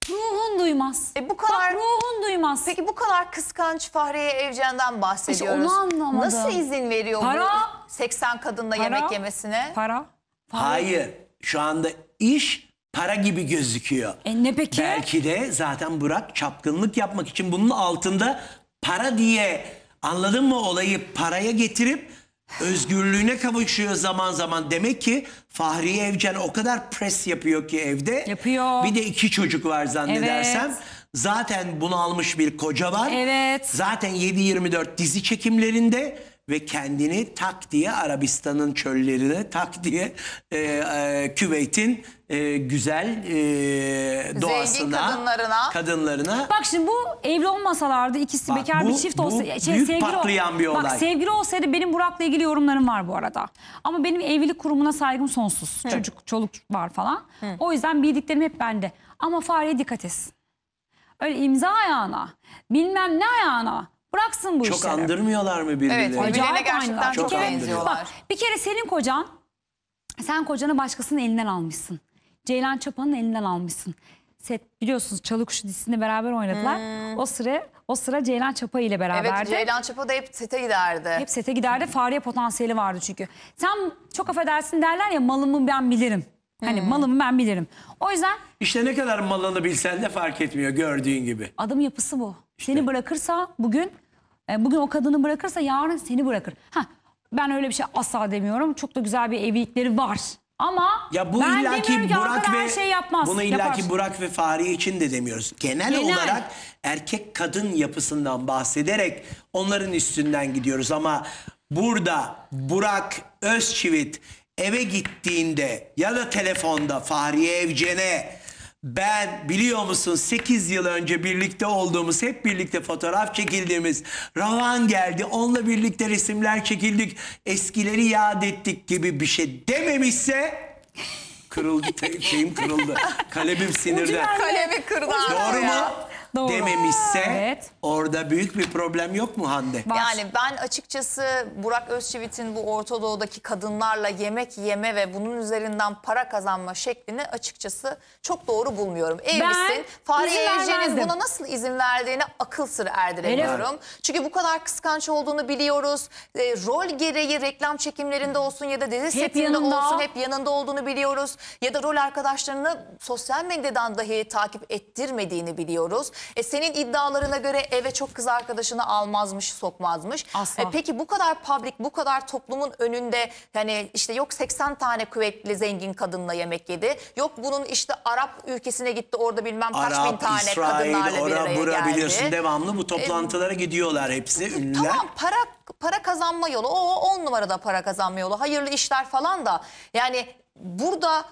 ruhun duymaz. Bu kadar Bak, ruhun duymaz. Peki bu kadar kıskanç Fahriye Evcen'den bahsediyoruz. İşte onu anlamadım. Nasıl izin veriyor Para. bu 80 kadınla yemek yemesine? Para. Hayır. Şu anda iş para gibi gözüküyor. Ne peki? Belki de zaten Burak çapkınlık yapmak için bunun altında para diye, anladın mı, olayı paraya getirip özgürlüğüne kavuşuyor zaman zaman. Demek ki Fahriye Evcen o kadar pres yapıyor ki evde. Yapıyor. Bir de 2 çocuk var zannedersem. Evet. Zaten bunalmış bir koca var. Evet. Zaten 7/24 dizi çekimlerinde ve kendini tak diye Arabistan'ın çöllerine, tak diye Küveyt'in güzel doğasına, kadınlarına. Bak şimdi bu evli olmasalardı, ikisi Bak, bekar bu- bir çift bu olsa büyük patlayan bir olay. Bak, sevgili olsaydı benim Burak'la ilgili yorumlarım var bu arada. Ama benim evlilik kurumuna saygım sonsuz. Çoluk var falan. O yüzden bildiklerim hep bende. Ama Fahriye dikkat etsin. Öyle imza ayağına, bilmem ne ayağına bıraksın bu Çok işleri. andırmıyorlar mı birbirlerini? Evet, birbirlerine Acayip gerçekten aynılar. çok Bir kere- benziyorlar. Bak, bir kere senin kocan, sen kocanı başkasının elinden almışsın. Ceylan Çapa'nın elinden almışsın. Biliyorsunuz Çalıkuşu dizisinde beraber oynadılar. O sıra Ceylan Çapa ile beraberdi. Evet, Ceylan Çapa da hep sete giderdi. Hep sete giderdi. Fahriye potansiyeli vardı çünkü. Sen çok affedersin derler ya, malımı ben bilirim. Hani malımı ben bilirim. O yüzden İşte ne kadar malını bilsen de fark etmiyor gördüğün gibi. adım yapısı bu. Seni bırakırsa bugün o kadını bırakırsa yarın seni bırakır. Ben öyle bir şey asla demiyorum. Çok da güzel bir evlilikleri var. Ama ya bu ben illaki demiyorum ki Burak Hakan ve her şey yapmaz. bunu Yapar. illaki Burak ve Fahriye için de demiyoruz. Genel olarak erkek kadın yapısından bahsederek onların üstünden gidiyoruz ama burada Burak Özçivit eve gittiğinde ya da telefonda Fahriye Evcen'e ben biliyor musun 8 yıl önce birlikte olduğumuz, hep birlikte fotoğraf çekildiğimiz Ravan geldi, onunla birlikte resimler çekildik, eskileri yad ettik gibi bir şey dememişse kırıldı, şeyim kırıldı, kalemim sinirden. Kalemi kırdı. Doğru mu? Doğru. Dememişse orada büyük bir problem yok mu Hande? Yani ben açıkçası Burak Özçivit'in bu Orta Doğu'daki kadınlarla yemek yeme ve bunun üzerinden para kazanma şeklini açıkçası çok doğru bulmuyorum. Evlisin. Fahriye izin Evcen'in vermezdim. buna nasıl izin verdiğini akıl sır erdiremiyorum. Çünkü bu kadar kıskanç olduğunu biliyoruz. Rol gereği reklam çekimlerinde olsun ya da dizi setinde yanında. olsun hep yanında olduğunu biliyoruz. Ya da rol arkadaşlarını sosyal medyadan dahi takip ettirmediğini biliyoruz. Senin iddialarına göre eve çok kız arkadaşını almazmış, sokmazmış. Asla. Peki bu kadar public, bu kadar toplumun önünde yani işte yok 80 tane kuvvetli zengin kadınla yemek yedi. Yok bunun işte Arap ülkesine gitti orada bilmem kaç bin Arap, tane kadınlarla İsrail, bir araya bura geldi. biliyorsun devamlı bu toplantılara gidiyorlar hepsi ünlüler. Tamam para kazanma yolu o 10 numarada para kazanma yolu hayırlı işler falan da yani burada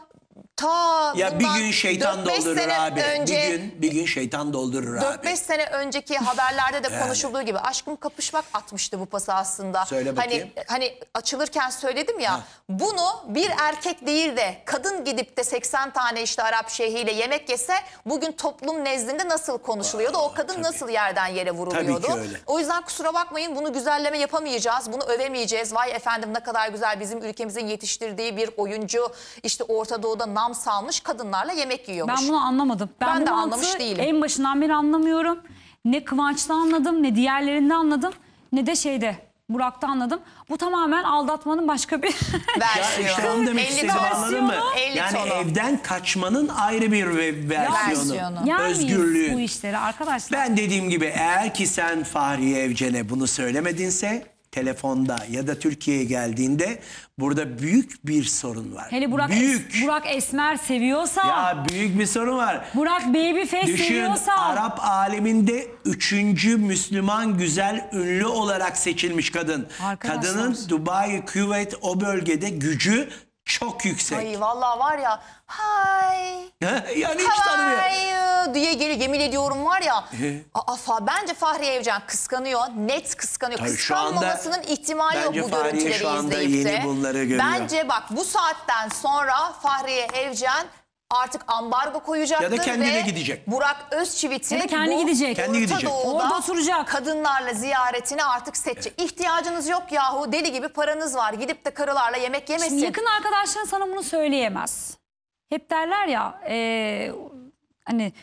ya bir gün şeytan 4-5 doldurur sene abi. önce, Bir gün şeytan doldurur abi. 4-5 sene önceki haberlerde de Yani. konuşulduğu gibi aşkım kapışmak atmıştı bu pası aslında. Söyle bakayım. Hani açılırken söyledim ya bunu bir erkek değil de kadın gidip de 80 tane işte Arap şeyhiyle yemek yese bugün toplum nezdinde nasıl konuşuluyordu? O kadın nasıl yerden yere vuruluyordu? Tabii ki öyle. O yüzden kusura bakmayın bunu güzelleme yapamayacağız. Bunu övemeyeceğiz. Vay efendim ne kadar güzel bizim ülkemizin yetiştirdiği bir oyuncu işte Orta Doğu'da nam salmış kadınlarla yemek yiyormuş. Ben bunu anlamadım. Ben bu de mantığı anlamış değilim. En başından beri anlamıyorum. Ne Kıvanç'ta anladım, ne diğerlerinde anladım, ne de Burak'ta anladım. Bu tamamen aldatmanın başka bir versiyonu. İşte onu demek istedim anladın mı? Yani evden kaçmanın ayrı bir versiyonu. Özgürlüğün. bu işleri arkadaşlar. Ben dediğim gibi eğer ki sen Fahriye Evcen'e bunu söylemedinse telefonda ya da Türkiye'ye geldiğinde burada büyük bir sorun var. Hele Burak Esmer seviyorsa. Ya büyük bir sorun var. Burak Babyface seviyorsa. Düşün Arap aleminde 3. Müslüman güzel ünlü olarak seçilmiş kadın. Arkadaşlar. Kadının Dubai, Küveyt o bölgede gücü çok yüksek. Ay vallahi var ya yani hiç tanımıyor. diye geliyor yemin ediyorum var ya. Bence Fahriye Evcen kıskanıyor. Net kıskanıyor. Tabii Kıskanmamasının ihtimali yok bu Fahriye görüntüleri şu anda izleyip de. yeni bunları görüyor. Bence bak bu saatten sonra Fahriye Evcen artık ambargo koyacaktır ya da kendi ve de gidecek. Burak Özçivit'in Ya da kendi bu gidecek. Kendi Orta gidecek. Doğu'da Orada oturacak. kadınlarla ziyaretini artık seçecek. İhtiyacınız yok yahu deli gibi paranız var. Gidip de karılarla yemek yemesin. Şimdi yakın arkadaşların sana bunu söyleyemez. Hep derler ya hani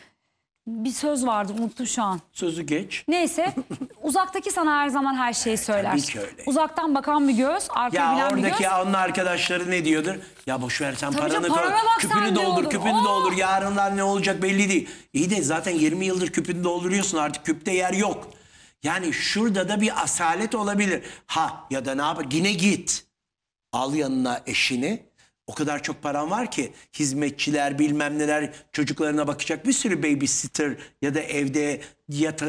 bir söz vardı unuttum şu an. Sözü geç. Neyse uzaktaki sana her zaman her şeyi söyler. tabii ki öyle. Uzaktan bakan bir göz, arkaya Ya bilen bir göz. oradaki onun arkadaşları ne diyordur? Ya boş ver sen Tabii paranı canım, koy. parana bak sen, Küpünü ne doldur, olur? küpünü doldur. Yarınlar ne olacak belli değil. İyi de zaten 20 yıldır küpünü dolduruyorsun artık küpte yer yok. Yani şurada da bir asalet olabilir. Ya da ne yap? Yine git. Al yanına eşini. O kadar çok paran var ki hizmetçiler bilmem neler çocuklarına bakacak bir sürü babysitter ya da evde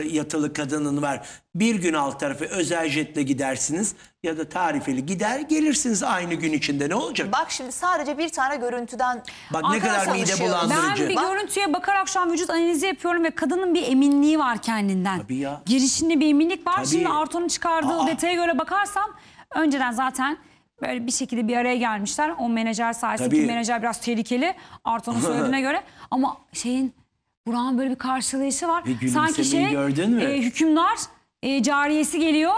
yatılı kadının var. Bir gün alt tarafı özel jetle gidersiniz ya da tarifeli gider gelirsiniz aynı gün içinde ne olacak? Bak şimdi sadece bir tane görüntüden Bak ne kadar mide bulandırıcı. Ben bir görüntüye bakarak şu an vücut analizi yapıyorum ve kadının bir eminliği var kendinden. Tabii ya. Girişinde bir eminlik var. Tabii. Şimdi Arto'nun çıkardığı detaya göre bakarsam önceden zaten böyle bir şekilde bir araya gelmişler. O menajer sayesinde ki menajer biraz tehlikeli. Arto'nun söylediğine göre. Ama Burak'ın böyle bir karşılayışı var. Sanki gördün mü? Hükümdar cariyesi geliyor.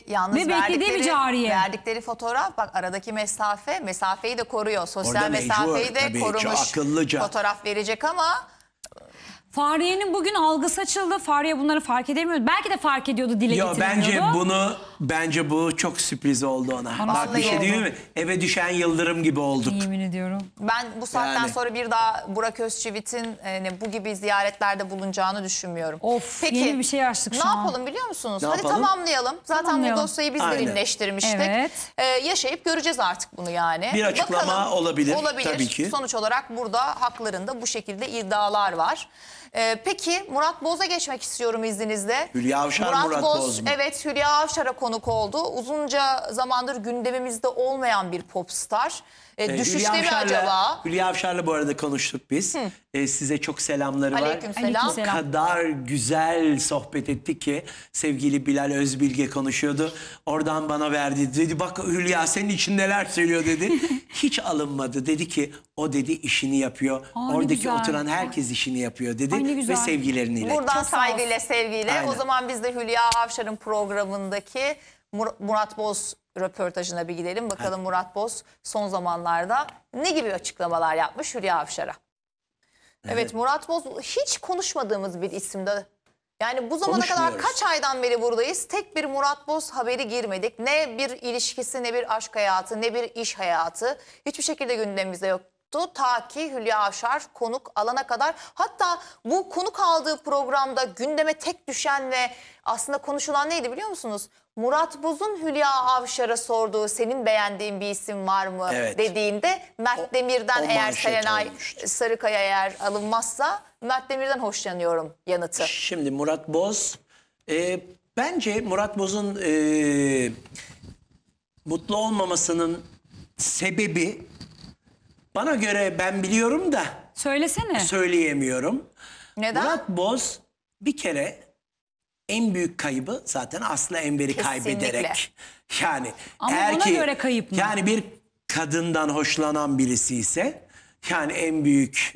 Yalnız ve beklediği bir cariye. Verdikleri fotoğraf bak aradaki mesafeyi de koruyor. Sosyal Orada mesafeyi de tabii, korumuş. çok akıllıca. Fotoğraf verecek ama Fahriye'nin bugün algısı açıldı. Fahriye bunları fark edemiyordu. Belki de fark ediyordu, dile getiremiyordu. Bence bunu Bence bu çok sürpriz oldu ona. Bak bir şey Vallahi diyor mu? Eve düşen yıldırım gibi olduk. Yemin ediyorum. Ben bu saatten Yani. sonra bir daha Burak Özçivit'in bu gibi ziyaretlerde bulunacağını düşünmüyorum. Of, Peki, yeni bir şey açtık şu ne an. yapalım biliyor musunuz? Ne Hadi yapalım? tamamlayalım. Zaten Tamamlayalım. bu dosyayı biz de Aynen. derinleştirmiştik. Evet. Yaşayıp göreceğiz artık bunu yani. Bir açıklama olabilir, tabii ki. Sonuç olarak burada haklarında bu şekilde iddialar var. Peki Murat Boz'a geçmek istiyorum izninizle. Hülya Avşar, Murat Boz mu? Evet, Hülya Avşar'a konuk oldu. Uzunca zamandır gündemimizde olmayan bir popstar. Düşüşte mi acaba? Hülya Avşar'la bu arada konuştuk biz. Size çok selamları var. Aleykümselam. O kadar güzel sohbet ettik ki sevgili Bilal Özbilge konuşuyordu. Oradan bana verdi. Dedi bak Hülya senin için neler söylüyor dedi. Hiç alınmadı. Dedi ki o dedi işini yapıyor. Aa, ne Oradaki güzel. oturan herkes işini yapıyor dedi. Ay, ne güzel. Ve sevgilerini iletti. Buradan Çok sağ olsun. saygıyla, sevgiyle. Aynen. O zaman biz de Hülya Avşar'ın programındaki Murat Boz röportajına bir gidelim. Bakalım Murat Boz son zamanlarda ne gibi açıklamalar yapmış Hülya Avşar'a. Evet, Murat Boz hiç konuşmadığımız bir isimde. Yani bu zamana kadar Konuşmuyoruz. kaç aydan beri buradayız? Tek bir Murat Boz haberi girmedik. Ne bir ilişkisi, ne bir aşk hayatı, ne bir iş hayatı. Hiçbir şekilde gündemimizde yoktu. Ta ki Hülya Avşar konuk alana kadar. Hatta bu konuk aldığı programda gündeme tek düşen ve aslında konuşulan neydi biliyor musunuz? Murat Boz'un Hülya Avşar'a sorduğu senin beğendiğin bir isim var mı Evet. dediğinde Mert Demir'den o eğer manşet Serenay olmuştu. Sarıkaya eğer alınmazsa Mert Demir'den hoşlanıyorum yanıtı. Şimdi Murat Boz, bence Murat Boz'un mutlu olmamasının sebebi bana göre ben biliyorum da Söylesene. söyleyemiyorum. Neden? Murat Boz bir kere en büyük kaybı zaten Aslı Enver'i Kesinlikle. kaybederek. Yani Ama eğer ona ki göre kayıp mı? yani bir kadından hoşlanan birisi ise yani en büyük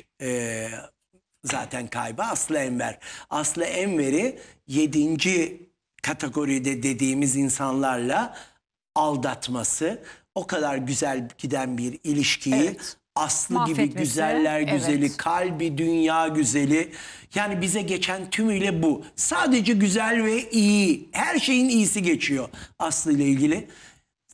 zaten kaybı Aslı Enver. Aslı Enver'i 7. kategoride dediğimiz insanlarla aldatması, o kadar güzel giden bir ilişkiyi Evet. Aslı gibi Mahvetmesi. güzeller güzeli, Evet. kalbi dünya güzeli. Yani bize geçen tümüyle bu. Sadece güzel ve iyi. Her şeyin iyisi geçiyor Aslı ile ilgili.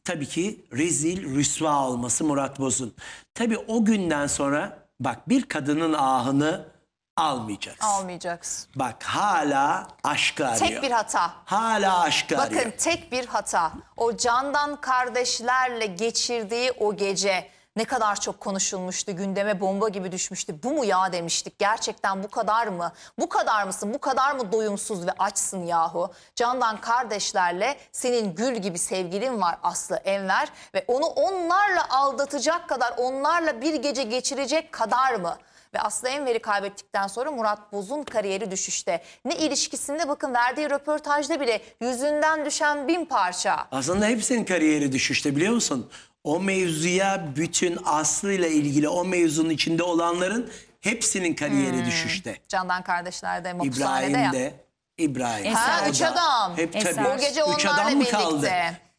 Tabii ki rezil rüsva olması Murat Boz'un. Tabii o günden sonra bak bir kadının ahını almayacaksın. Almayacaksın. Bak hala aşkı arıyor. Tek bir hata. Hala aşkı arıyor. Bakın tek bir hata. O Candan kardeşlerle geçirdiği o gece ne kadar çok konuşulmuştu. Gündeme bomba gibi düşmüştü. Bu mu ya demiştik. Gerçekten bu kadar mı? Bu kadar mısın? Bu kadar mı doyumsuz ve açsın yahu? Candan kardeşlerle senin gül gibi sevgilin var Aslı Enver. Ve onu onlarla aldatacak kadar, onlarla bir gece geçirecek kadar mı? Ve Aslı Enver'i kaybettikten sonra Murat Boz'un kariyeri düşüşte. Ne ilişkisinde bakın verdiği röportajda bile yüzünden düşen 1000 parça. Aslında hepsinin kariyeri düşüşte biliyor musun? O mevzuya bütün Aslı ile ilgili o mevzunun içinde olanların hepsinin kariyeri düşüşte. Candan kardeşler mahpushanede İbrahim ya. de. İbrahim. Ha, o üç da. adam. Hep Eser. tabii. O gece Üç onlarla adam mı birlikte. kaldı?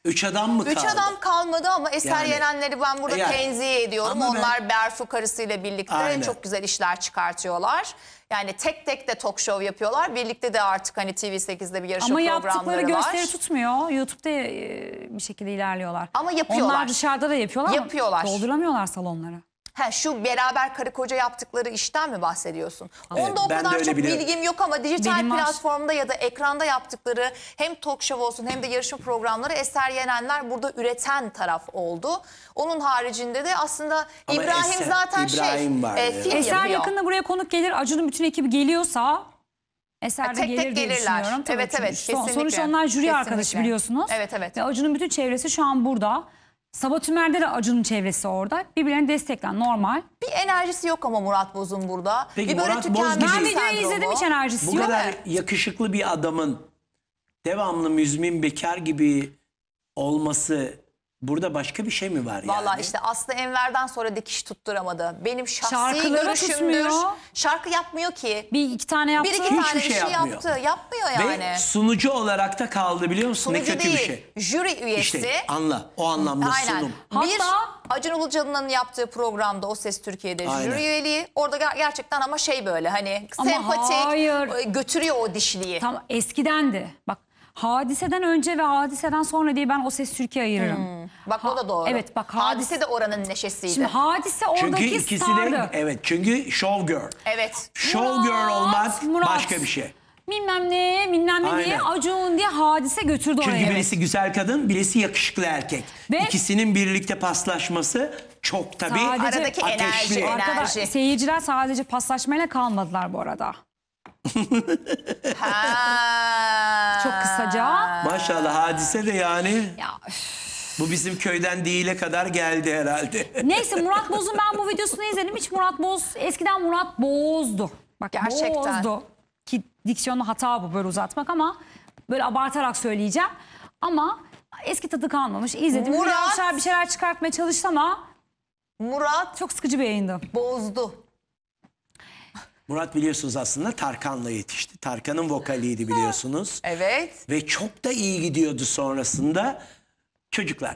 3 adam mı kaldı? 3 adam kalmadı ama eser Yani. yenenleri ben burada Yani. tenzih ediyorum. Ama ben- Onlar Berfu karısıyla birlikte Aynen. çok güzel işler çıkartıyorlar. Yani tek tek de talk show yapıyorlar. Birlikte de artık hani TV8'de bir yarışma Ama programları yaptıkları var. gösteri tutmuyor. YouTube'da bir şekilde ilerliyorlar. Ama yapıyorlar. Onlar dışarıda da yapıyorlar. Yapıyorlar. Ama dolduramıyorlar salonları. Ha, şu beraber karı koca yaptıkları işten mi bahsediyorsun? Evet, Onda o ben de kadar öyle çok biliyorum. bilgim yok ama dijital Benim var. platformda ya da ekranda yaptıkları hem talk show olsun hem de yarışma programları Eser Yenenler burada üreten taraf oldu. Onun haricinde de aslında Ama İbrahim Eser- zaten İbrahim var, evet. film Eser yapıyor. yakında buraya konuk gelir. Acun'un bütün ekibi geliyorsa Eser de Tek gelir tek diye gelirler. düşünüyorum. Tabii Evet, çünkü evet, kesinlikle. Sonuçta onlar jüri Kesinlikle. arkadaşı biliyorsunuz. Evet, evet. Ve Acun'un bütün çevresi şu an burada. Sabah Tümer'de de Acun'un çevresi orada. Birbirlerini destekler normal. Bir enerjisi yok ama Murat Boz'un burada. Peki bir böyle Murat Boz tükenmiş gibi- Ben videoyu sendromu. izledim, hiç enerjisi Bu yok. kadar mi? yakışıklı bir adamın devamlı müzmin bekar gibi olması burada başka bir şey mi var Vallahi yani? işte Aslı Enver'den sonra dikiş tutturamadı. Benim şahsi Şarkıları görüşümdür. tutmuyor. Şarkı yapmıyor ki. Bir iki tane yaptı. Bir iki Hiçbir tane bir şey şey yapmıyor. yaptı. Yapmıyor yani. Ve sunucu olarak da kaldı biliyor musun? ne Sunucu kötü değil, bir şey. jüri üyesi. İşte anla o anlamda Aynen. sunum. Bir Hatta- Acun Ilıcalı'nın yaptığı programda O Ses Türkiye'de Aynen. jüri üyeliği. Orada gerçekten ama şey böyle hani Ama sempatik hayır. götürüyor o dişliği. Tam eskidendi. Bak Hadiseden önce ve hadiseden sonra diye ben O Ses Türkiye ayırırım. Bak o da doğru. Evet bak Hadise de oranın neşesiydi. Şimdi Hadise Çünkü oradaki ikisi stardı. de evet çünkü show girl. Evet. Show girl olmak Murat. başka bir şey. Bilmem ne diye Aynen. Acun diye Hadise götürdü Çünkü oraya. birisi güzel kadın, birisi yakışıklı erkek. Ve- İkisinin birlikte paslaşması çok tabii Aradaki ateşli. enerji. Arkada seyirciler sadece paslaşmayla kalmadılar bu arada. Çok kısaca. Maşallah Hadise de yani Ya, bu bizim köyden değile kadar geldi herhalde. neyse Murat Boz'un ben bu videosunu izledim. Hiç Murat Boz eskiden Murat Boz'du. Bak Gerçekten. Boz'du. Ki diksiyonlu hata bu böyle uzatmak ama böyle abartarak söyleyeceğim. Ama eski tadı kalmamış. İzledim. Murat- Hülya Avşar bir şeyler çıkartmaya çalıştı ama Murat çok sıkıcı bir yayındı. bozdu. Murat biliyorsunuz aslında Tarkan'la yetişti. Tarkan'ın vokaliydi biliyorsunuz. Evet. Ve çok da iyi gidiyordu sonrasında. Çocuklar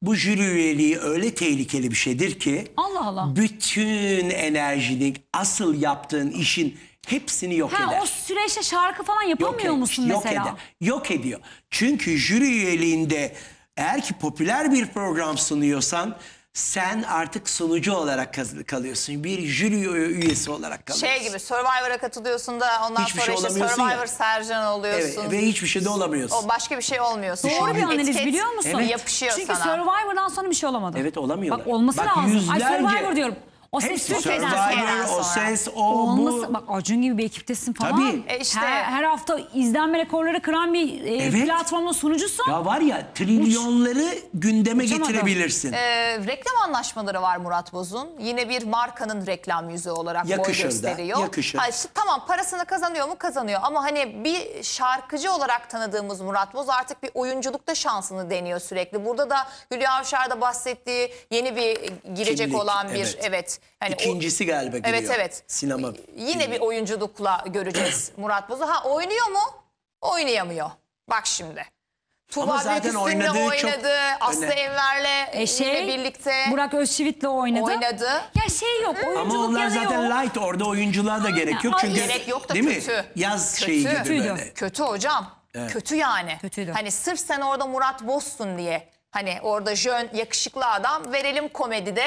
bu jüri üyeliği öyle tehlikeli bir şeydir ki Allah Allah. bütün enerjini, asıl yaptığın işin hepsini yok eder. O süreçte şarkı falan yapamıyor musun yok mesela? eder, yok ediyor. Çünkü jüri üyeliğinde eğer ki popüler bir program sunuyorsan sen artık sunucu olarak kalıyorsun. Bir jüri üyesi olarak kalıyorsun. Şey gibi Survivor'a katılıyorsun da ondan Hiçbir sonra şey işte olamıyorsun Survivor ya. Sercan oluyorsun. Evet, ve hiçbir şey de olamıyorsun. O başka bir şey olmuyorsun. Doğru bir analiz Etiket biliyor musun? Evet. yapışıyor Çünkü sana. Survivor'dan sonra bir şey olamadı. Evet olamıyorlar. Bak olması lazım. Ay yüzlerce- Survivor diyorum. O Ses Hepsi Türkiye'den Survivor, sonra. O Ses, o Olması, bu. bak Acun gibi bir ekiptesin falan. Tabii. İşte. Her hafta izlenme rekorları kıran bir Evet. platformda sunucusun. Ya var ya trilyonları gündeme Uçamadım. getirebilirsin. Reklam anlaşmaları var Murat Boz'un. Yine bir markanın reklam yüzü olarak boy Yakışır da, gösteriyor. yakışır. Hayır, tamam parasını kazanıyor mu? Kazanıyor. Ama hani bir şarkıcı olarak tanıdığımız Murat Boz artık bir oyunculukta şansını deniyor sürekli. Burada da Hülya Avşar'da bahsettiği yeni bir girecek Kimlik, olan bir evet. Hani İkincisi galiba geliyor. Evet evet. Sinema. Yine bir oyunculukla göreceğiz Murat Boz'u. Ha oynuyor mu? Oynayamıyor. Bak şimdi. Ama Tuğba zaten Büyüküstün'le oynadığı çok oynadı. Aslı önemli. Enver'le yine birlikte Burak Özçivit'le oynadı. Ya şey yok oyunculuk Ama onlar yanı zaten yok. light, orada oyunculuğa da gerek yok. Ay, Çünkü gerek yok da değil kötü. mi? Yaz Kötü. şeyi gibi Kötüydü. böyle. Kötü hocam. Evet. Kötü yani. Kötüydü. Hani sırf sen orada Murat Boz'sun diye. Hani orada jön yakışıklı adam verelim komedide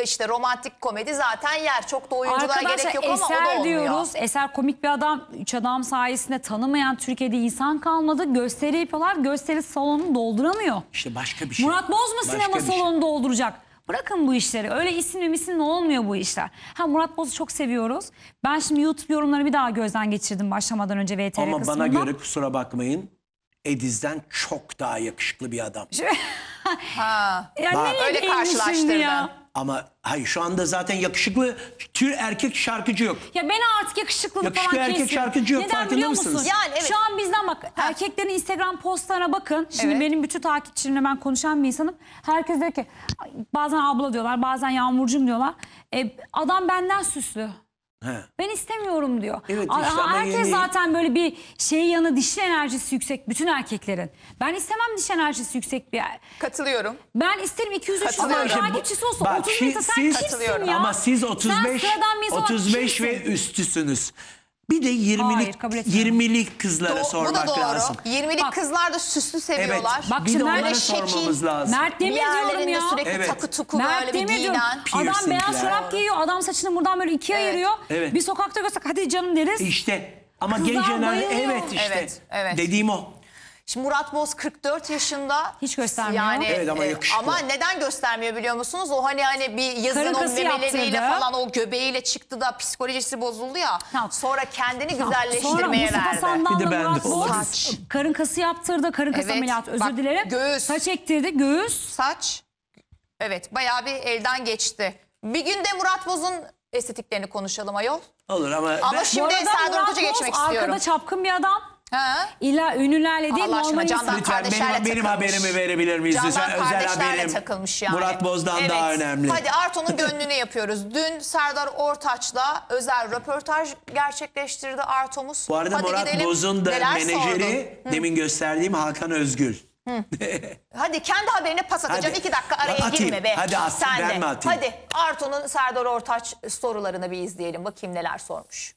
işte romantik komedi zaten yer. Çok da oyunculuğa gerek yok ama o da Eser olmuyor. diyoruz. Eser komik bir adam. Üç adam sayesinde tanımayan Türkiye'de insan kalmadı. Gösteri yapıyorlar. Gösteri salonunu dolduramıyor. İşte başka bir şey. Murat Boz mu Başka sinema bir şey. salonunu dolduracak? Bırakın bu işleri. Öyle isimli olmuyor bu işler. Ha Murat Boz'u çok seviyoruz. Ben şimdi YouTube yorumları bir daha gözden geçirdim başlamadan önce VTR Ama kısmında. bana göre kusura bakmayın. Ediz'den çok daha yakışıklı bir adam. Ha. Ya Bak. nereye Öyle değindin şimdi karşılaştırdın. ya? Ama hayır şu anda zaten yakışıklı erkek şarkıcı yok. Ya ben artık yakışıklılık Yakışıklı falan erkek kesin. şarkıcı yok, Neden farkında biliyor mısınız? musun? Yani evet. Şu an bizden bak erkeklerin Instagram postlarına bakın. Şimdi Evet. benim bütün takipçilerimle ben konuşan bir insanım. Herkes diyor ki bazen abla diyorlar bazen Yağmurcuğum diyorlar. Adam benden süslü. He. Ben istemiyorum diyor. Evet, işte ama Herkes yeni- zaten böyle bir yanı dişi enerjisi yüksek bütün erkeklerin. Ben istemem dişi enerjisi yüksek bir Katılıyorum. Ben isterim 200-300 Katılıyorum. tane takipçisi olsun. Bak, 30 bin sen kimsin Katılıyorum. ya? Ama siz 35 Sen sıradan bir insan olarak 35 ve kimsin? üstüsünüz. Bir de Hayır, kabul etmiyorum. 20'lik kızlara Bu da sormak doğru. lazım. 20'lik Bak. kızlar da süslü seviyorlar. Bak bir şimdi de Mert- onlara şekil, sormamız lazım. Mert Bir Demir diyorum yerlerinde ya. sürekli Evet. takı tuku Mert böyle bir Demir diyorum. giyinen. Adam Piercingler. beyaz çorap giyiyor. Adam saçını buradan böyle ikiye Evet. ayırıyor. Evet. Bir sokakta görsek hadi canım deriz. İşte ama Kızlar genç jener bayılıyor. evet işte. Evet, evet. Dediğim o. Şimdi Murat Boz 44 yaşında. Hiç göstermiyor. Yani, Evet ama yakışıklı. ama neden göstermiyor biliyor musunuz? O hani bir yazın Karın o kası memeleriyle yaptırdı. falan o göbeğiyle çıktı da psikolojisi bozuldu ya. Tamam. Sonra kendini Sonra güzelleştirmeye Mustafa verdi. Sandal'la Bir de ben de Murat Boz olabilir. Saç. karın kası yaptırdı. Karın kası Evet. ameliyatı özür Bak, dilerim. göğüs. Saç ektirdi. Göğüs. Saç. Evet bayağı bir elden geçti. Bir gün de Murat Boz'un estetiklerini konuşalım ayol. Olur ama Ama ben- şimdi Bu arada Serdar Murat Ortaç'a Boz geçmek istiyorum. arkada çapkın bir adam. Ha? İlla ünlülerle değil Allah aşkına normal Candan insan. lütfen kardeşlerle benim takılmış. haberimi verebilir miyiz? Candan Lütfen özel kardeşlerle haberim. takılmış yani. Murat Boz'dan Evet. daha önemli. Hadi Arto'nun gönlünü yapıyoruz. Dün Serdar Ortaç'la özel röportaj gerçekleştirdi Arto'muz. Bu arada Hadi Murat gidelim. Boz'un da Neler menajeri sordun? demin gösterdiğim Hakan Özgül. Hadi kendi haberine pas atacağım. Hadi. 2 dakika araya Atayım. girme be. Hadi at, Sen ben de. mi atayım? Hadi Arto'nun Serdar Ortaç sorularını bir izleyelim. Bakayım neler sormuş.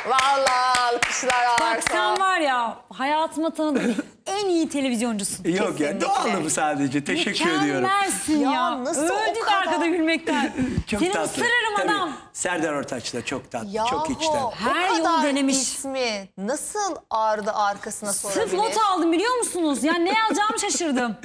Vallahi alkışlar Bak sen var ya ya hayatıma tanıdığım en iyi televizyoncusun. Yok ya doğalım sadece. Teşekkür ediyorum. Mükemmelsin ya. nasıl Öldük o kadar? arkada gülmekten. Çok Seni tatlı. ısırırım Tabii. adam. Serdar Ortaç da çok tatlı, Yahu, çok içten. Her o yolu kadar denemiş. ismi nasıl ardı arkasına sorabilir? Sırf not aldım biliyor musunuz? Yani ne yazacağımı şaşırdım.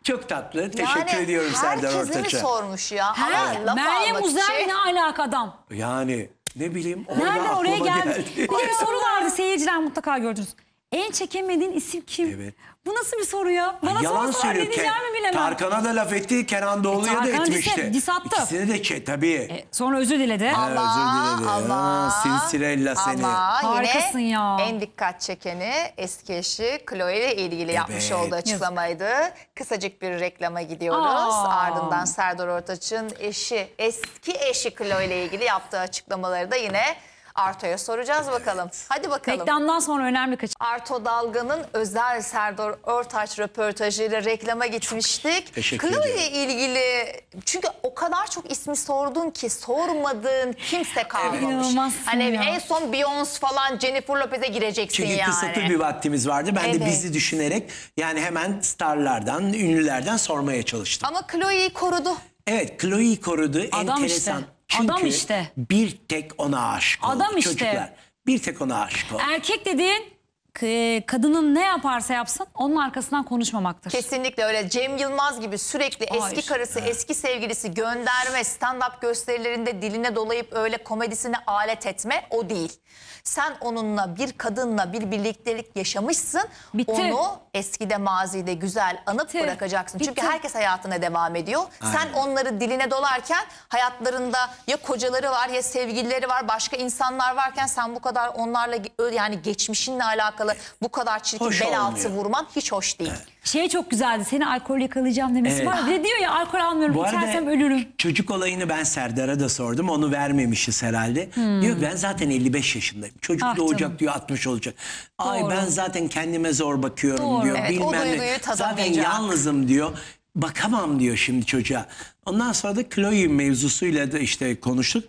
Çok tatlı. Teşekkür Yani ediyorum Serdar herkes mi Ortaç'a. sormuş ya? Her, Ama laf Meryem almak Uzer için- ne alaka adam? Yani ne bileyim orada Nereden oraya aklıma geldi? Bir de bir soru vardı seyirciler mutlaka gördünüz. En çekemediğin isim kim? Evet. Bu nasıl bir soru ya? Bana Yalan sorsalar ne söylüyor. diyeceğimi bilemem. Tarkan'a da laf etti, Kenan Doğulu'ya da Tarkan'a etmişti. diss attı. İkisini de tabii. Sonra özür diledi. Ha, özür diledi. ama- Sinsirella seni. Ama Harikasın yine ya. en dikkat çekeni eski eşi Chloe ile ilgili yapmış Evet. olduğu açıklamaydı. Kısacık bir reklama gidiyoruz. Aa. Ardından Serdar Ortaç'ın eski eşi Chloe ile ilgili yaptığı açıklamaları da yine Arto'ya soracağız bakalım. Hadi bakalım. Reklamdan sonra önemli kaçış. Arto Dalga'nın özel Serdar Ortaç röportajıyla reklama gitmiştik. Teşekkür Chloe ediyorum. ile ilgili çünkü o kadar çok ismi sordun ki sormadığın kimse kalmamış. İnanılmazsın Hani ya. en son Beyoncé falan Jennifer Lopez'e gireceksin Çünkü yani. kısıtlı bir vaktimiz vardı. Ben de Evet. bizi düşünerek yani hemen starlardan, ünlülerden sormaya çalıştım. Ama Chloe'yi korudu. Evet, Chloe'yi korudu. Adam Enteresan. işte. Çünkü Adam işte. bir tek ona aşık oldu Adam işte. çocuklar. Bir tek ona aşık oldu. Erkek dediğin kadının ne yaparsa yapsın onun arkasından konuşmamaktır. Kesinlikle öyle. Cem Yılmaz gibi sürekli eski Hayır. karısı, eski sevgilisi gönderme, stand-up gösterilerinde diline dolayıp öyle komedisine alet etme o değil. Sen onunla bir kadınla bir birliktelik yaşamışsın. Bitti. Onu eskide mazide güzel anıp Bitti. bırakacaksın. Çünkü Bitti. herkes hayatına devam ediyor. Aynen. Sen onları diline dolarken hayatlarında ya kocaları var ya sevgilileri var, başka insanlar varken sen bu kadar onlarla yani geçmişinle alakalı bu kadar çirkin Hoş bel altı olmuyor. vurman hiç hoş değil. Şey çok güzeldi. Seni alkol yakalayacağım demesi Evet. var. ya. Bir de diyor ya alkol almıyorum. Bu İçersem arada ölürüm. çocuk olayını ben Serdar'a da sordum. Onu vermemişiz herhalde. Diyor ki ben zaten 55 yaşındayım. Çocuk Ah doğacak canım. diyor 60 olacak. Ay Doğru. ben zaten kendime zor bakıyorum Doğru. diyor. Evet, o Bilmem ne. duyguyu Zaten tadamayacak. yalnızım diyor. Bakamam diyor şimdi çocuğa. Ondan sonra da Chloe mevzusuyla da işte konuştuk.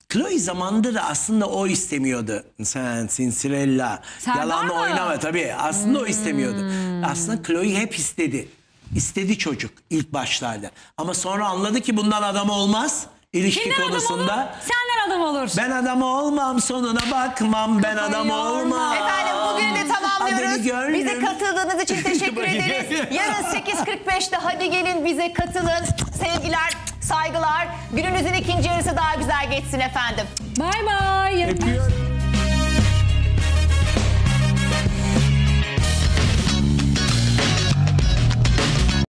Chloe zamanında da aslında o istemiyordu. Sen Sinsirella. Serdar Yalanla mı? oynama tabii. Aslında o istemiyordu. Aslında Chloe hep istedi. İstedi çocuk ilk başlarda. Ama sonra anladı ki bundan adam olmaz. İlişki Kimden adam olur? konusunda. Senden adam olur. Ben adam olmam, sonuna bakmam, ben adam yorma. olmam. Efendim bugünü de Hadi tamamlıyoruz. gönlüm. Bize katıldığınız için teşekkür Bakayım. ederiz. Yarın 8.45'te hadi gelin bize katılın. Sevgiler, saygılar. Gününüzün ikinci yarısı daha güzel geçsin efendim. Bay bay. Öpüyorum.